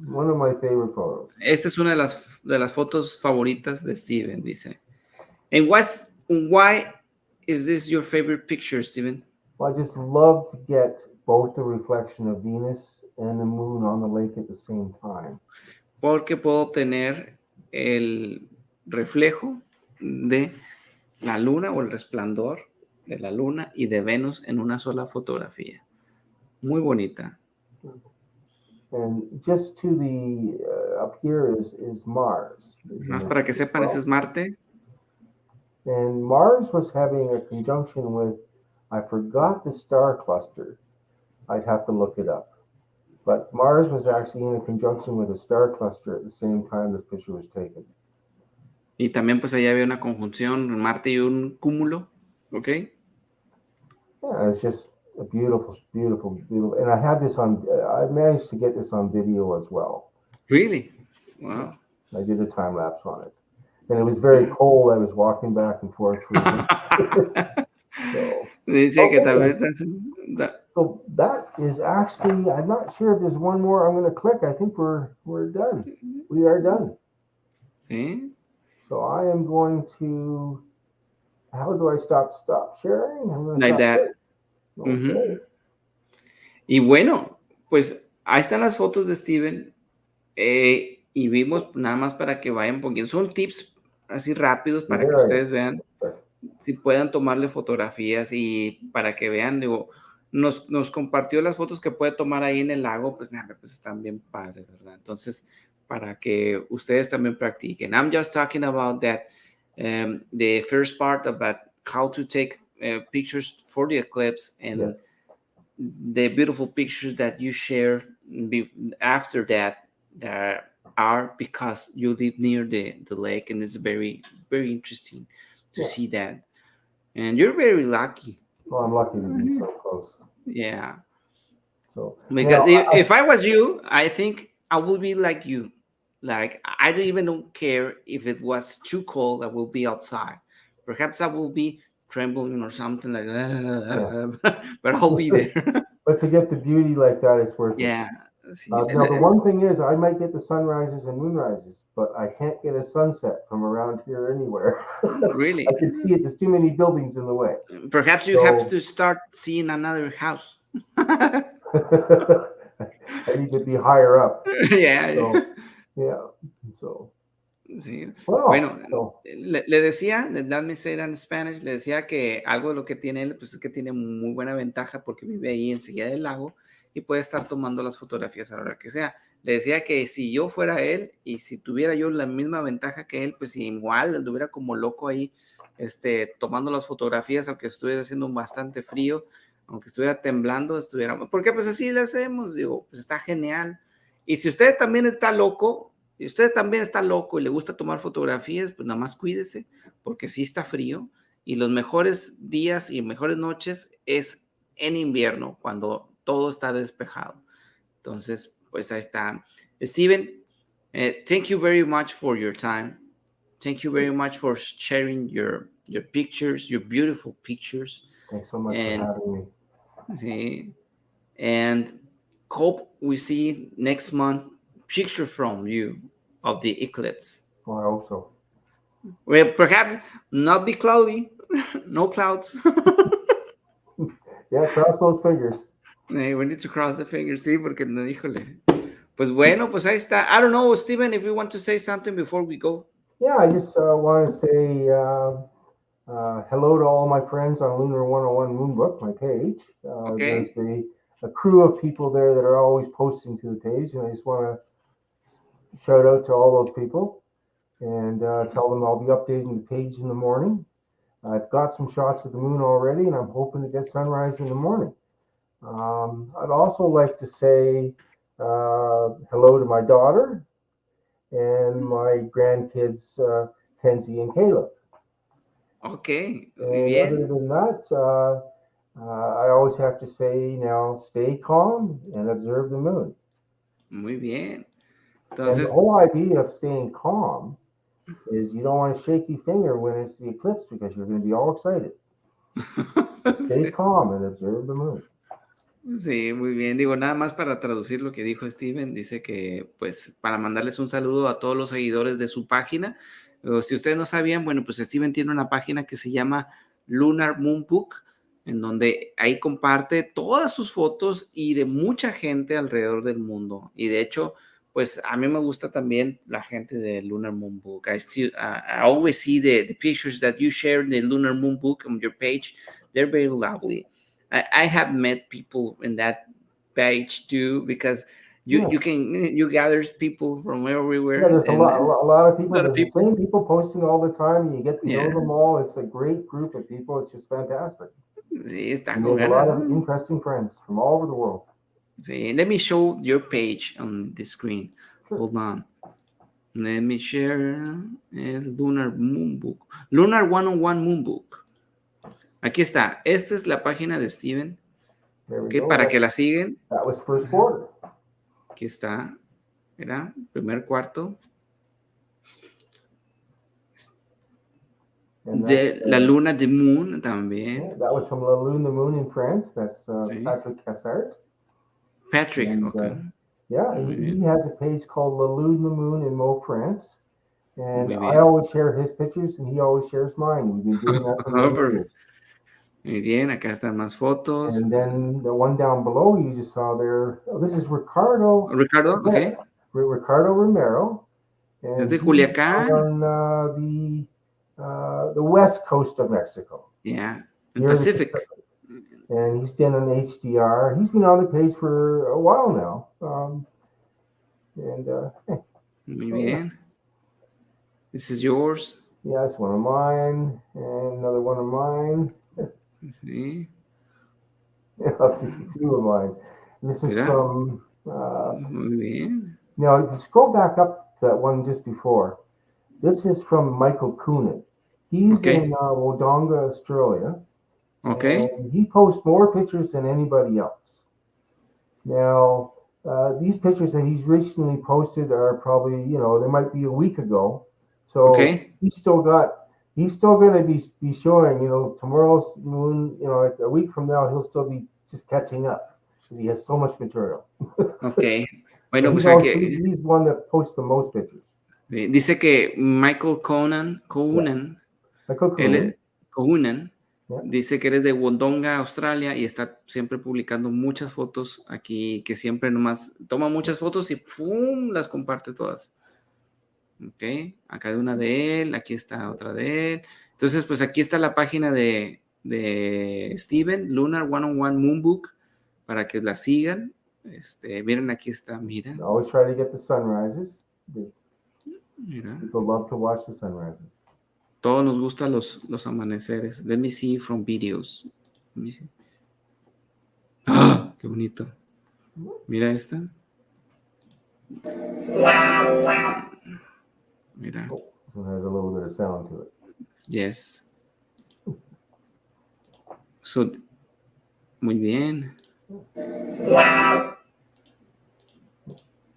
One of my favorite photos. Esta es una de las fotos favoritas de Steven, dice. And why is this your favorite picture, Steven? Well, I just love to get both the reflection of Venus and the moon on the lake at the same time. Porque puedo obtener el reflejo de la luna o el resplandor de la luna y de Venus en una sola fotografía. Muy bonita. And just to the up here is Mars. Más para que sepan, ese es Marte. And Mars was having a conjunction with, I forgot the star cluster. I'd have to look it up. But Mars was actually in a conjunction with a star cluster at the same time this picture was taken. Y también pues allá había una conjunción, Marte y un cúmulo, ¿ok? Yeah, it's just a beautiful. And I had this on, I managed to get this on video as well. Really? Wow. I did a time lapse on it. And it was very cold. I was walking back and forth. So, Dice okay. que también So that is actually, I'm not sure if there's one more I'm going to click. I think we're done. We are done. ¿Sí? So I am going to, how do I stop sharing? I'm going to Like stop that. sharing. Okay. Y bueno, pues ahí están las fotos de Steven. Y vimos nada más para que vayan poniendo. Son tips así rápidos para que ustedes vean si puedan tomarle fotografías y para que vean, digo, nos compartió las fotos que puede tomar ahí en el lago, pues nada, pues están bien padres, ¿verdad? Entonces, para que ustedes también practiquen. I'm just talking about that, the first part about how to take pictures for the eclipse and the beautiful pictures that you share after that are because you live near the lake, and it's very, very interesting to see that. And you're very lucky. Well, I'm lucky to be so close. Yeah. So because if I was you, I think I would be like you. Like, I don't care if it was too cold, I will be outside. Perhaps I will be trembling or something like that, but I'll be there. But to get the beauty like that, it's worth it. Yeah. The one thing is, I might get the sunrises and moonrises, but I can't get a sunset from around here anywhere. Really? I can see it. There's too many buildings in the way. Perhaps you have to start seeing another house. I need to be higher up. Yeah. So. Sí. Wow. Bueno, le decía, let me say that in Spanish, le decía que algo de lo que tiene él, pues es que tiene muy buena ventaja porque vive ahí enseguida del lago y puede estar tomando las fotografías a la hora que sea. Le decía que si yo fuera él y si tuviera yo la misma ventaja que él, pues igual anduviera como loco ahí, tomando las fotografías, aunque estuviera haciendo bastante frío, aunque estuviera temblando, porque pues así le hacemos, digo, pues está genial. Y si usted también está loco, y le gusta tomar fotografías, pues nada más cuídese, porque sí está frío, y los mejores días y mejores noches es en invierno, cuando todo está despejado. Entonces, pues ahí está. Steven, thank you very much for your time. Thank you very much for sharing your pictures, your beautiful pictures. Thanks so much And for having me. see, and hope we see next month picture from you of the eclipse. Well, I hope so. Well, perhaps not be cloudy, no clouds. Yeah, cross those fingers. We need to cross the fingers, sí, porque no, híjole. Pues bueno, pues ahí está. I don't know, Steven, if you want to say something before we go. Yeah, I just want to say hello to all my friends on Lunar 101 Moonbook, my page. Okay. There's a crew of people there that are always posting to the page, and I just want to shout out to all those people and tell them I'll be updating the page in the morning. I've got some shots of the moon already, and I'm hoping to get sunrise in the morning. I'd also like to say hello to my daughter and my grandkids, Kenzie and Caleb. Okay. Muy And other bien. than that, I always have to say now, stay calm and observe the moon. Muy bien. And the Entonces, whole idea of staying calm is you don't want a shaky finger when it's the eclipse because you're going to be all excited. So stay calm and observe the moon. sí, muy bien. Digo, nada más para traducir lo que dijo Steven, dice que, pues, para mandarles un saludo a todos los seguidores de su página. O si ustedes no sabían, bueno, pues Steven tiene una página que se llama Lunar Moon Book, en donde ahí comparte todas sus fotos y de mucha gente alrededor del mundo. Y de hecho, pues a mí me gusta también la gente de Lunar Moon Book. I always see the pictures that you share in the Lunar Moon Book on your page. They're very lovely. I have met people in that page too because Yes. you gather people from everywhere. Yeah, there's a and lot of people. lot of There's the people. same people posting all the time, and you get to know Yeah. them all. It's a great group of people. It's just fantastic. Sí, está You con make a lot ganas. of interesting friends from all over the world. Sí, let me show your page on the screen. Sure. Hold on. Let me share el Lunar Moon Book. Lunar 101 Moon Book. Aquí está. Esta es la página de Steven. There we Okay, go. para que la siguen. That was first quarter. Aquí está. Mira, primer cuarto. And De la luna de Moon también. yeah, that was from La Lune the Moon in France. That's Sí. Patrick Cassart. Patrick, And, okay. Yeah, Muy he bien. has a page called La Lune the Moon in Meaux, France. And Muy I bien. always share his pictures, and he always shares mine. We've been doing that for many years. Muy bien, acá están más fotos. And then the one down below you just saw there. Oh, this is Ricardo. Ricardo, okay. Ricardo Romero. And Desde he's Culiacán. on the west coast of Mexico. Yeah, in Near the Pacific. And he's been on HDR. He's been on the page for a while now. Muy so, bien. This is yours. Yeah, that's one of mine, and another one of mine. Sí. A few of mine. And this is Mira. from. Muy bien. Now, if you scroll back up to that one just before, this is from Michael Coonan. He's Okay. in Wodonga, Australia. Okay. And he posts more pictures than anybody else. Now, these pictures that he's recently posted are probably, they might be a week ago. So Okay. he's still going to be showing, tomorrow's moon, like a week from now, he'll still be just catching up because he has so much material. Okay. Bueno, he's, pues aquí he's one that posts the most pictures. dice que Michael Coonan, Michael él, Coonan. Coonan dice que eres de Wodonga, Australia, y está siempre publicando muchas fotos aquí, que siempre nomás toma muchas fotos y ¡pum! Las comparte todas. Ok, acá hay una de él, aquí está otra de él. Entonces, pues aquí está la página de Steven, Lunar 101 Moonbook, para que la sigan. Miren, aquí está, miren. I always try to get the sunrises. Mira. People love to watch the sunrises. Todos nos gustan los amaneceres. Let me see from videos. Let me see. ¡Ah! ¡Qué bonito! Mira esta. Mira. Oh, so it has a little bit of sound to it. Yes. So, muy bien.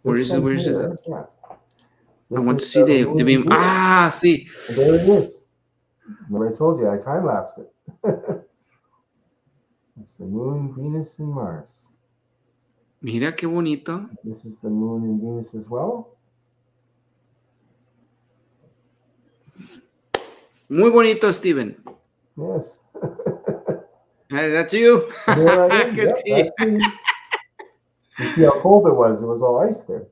Where This is it? one Where is it? here, yeah. I This want to is see the moon beam. and Venus. Ah, sí. And there it is. Remember I told you, I time-lapsed it. It's the moon, Venus, and Mars. Mira qué bonito. This is the moon and Venus as well. Muy bonito, Steven. Yes. That's you. There I I am. can Yep, see. that's me. You see how cold it was? It was all ice there.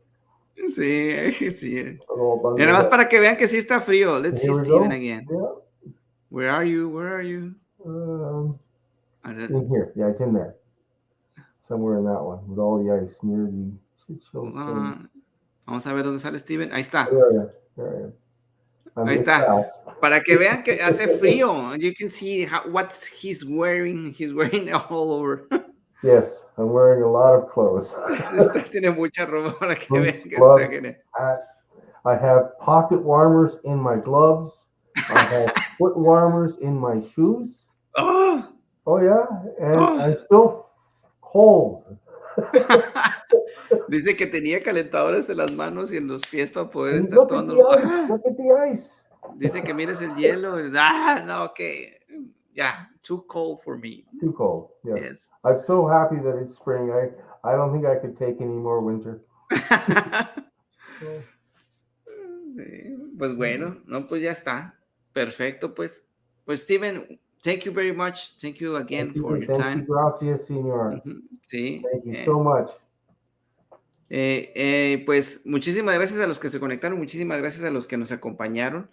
Sí, sí. All Y bundled nada más up. para que vean que sí está frío. Let's see Here we Steven go. again. Yeah. Where are you? Where are you? In here. Yeah, it's in there. Somewhere in that one with all the ice near the. Should show some. Vamos a ver dónde sale Steven. Ahí está. There I am. There I am. I'm Ahí in está. class. Para que vean que hace frío. You can see what he's wearing. He's wearing all over. Yes, I'm wearing a lot of clothes. Tiene mucha ropa para que Boots, vean que gloves, está genial. hat. I have pocket warmers in my gloves. I have foot warmers in my shoes. Oh, Oh yeah, and Oh. I'm still cold. dice que tenía calentadores en las manos y en los pies para poder And estar look at tomando. the ice. Look at the ice. Dice que mires el hielo. No, okay. Yeah, too cold for me. Too cold. Yes. Yes. I'm so happy that it's spring. I don't think I could take any more winter. Sí, pues bueno, no, pues ya está. Perfecto, pues. Pues Steven, thank you very much. Thank you again for your time. Thank you, gracias, señor. Sí. Thank you so much. Pues muchísimas gracias a los que se conectaron, muchísimas gracias a los que nos acompañaron.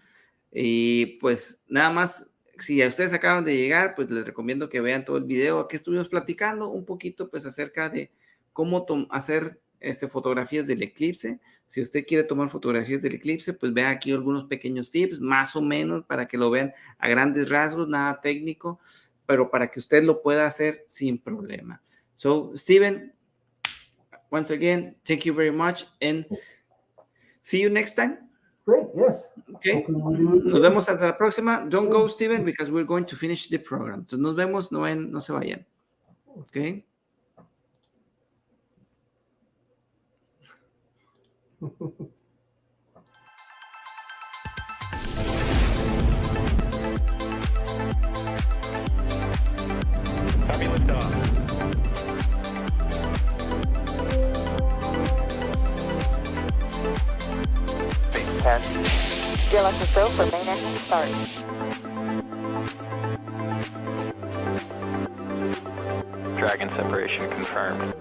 Y pues nada más, si a ustedes acaban de llegar, pues les recomiendo que vean todo el video. Aquí estuvimos platicando un poquito pues acerca de cómo hacer fotografías del eclipse. Si usted quiere tomar fotografías del eclipse, pues vea aquí algunos pequeños tips, más o menos, para que lo vean a grandes rasgos, nada técnico, pero para que usted lo pueda hacer sin problema. So, Steven, once again, thank you very much and see you next time. Great, yes. Okay. Nos vemos hasta la próxima. Don't go, Steven, because we're going to finish the program. Entonces nos vemos, no se vayan. Okay. Copy, liftoff. Space 10. GLS go for main engine start. Dragon separation confirmed.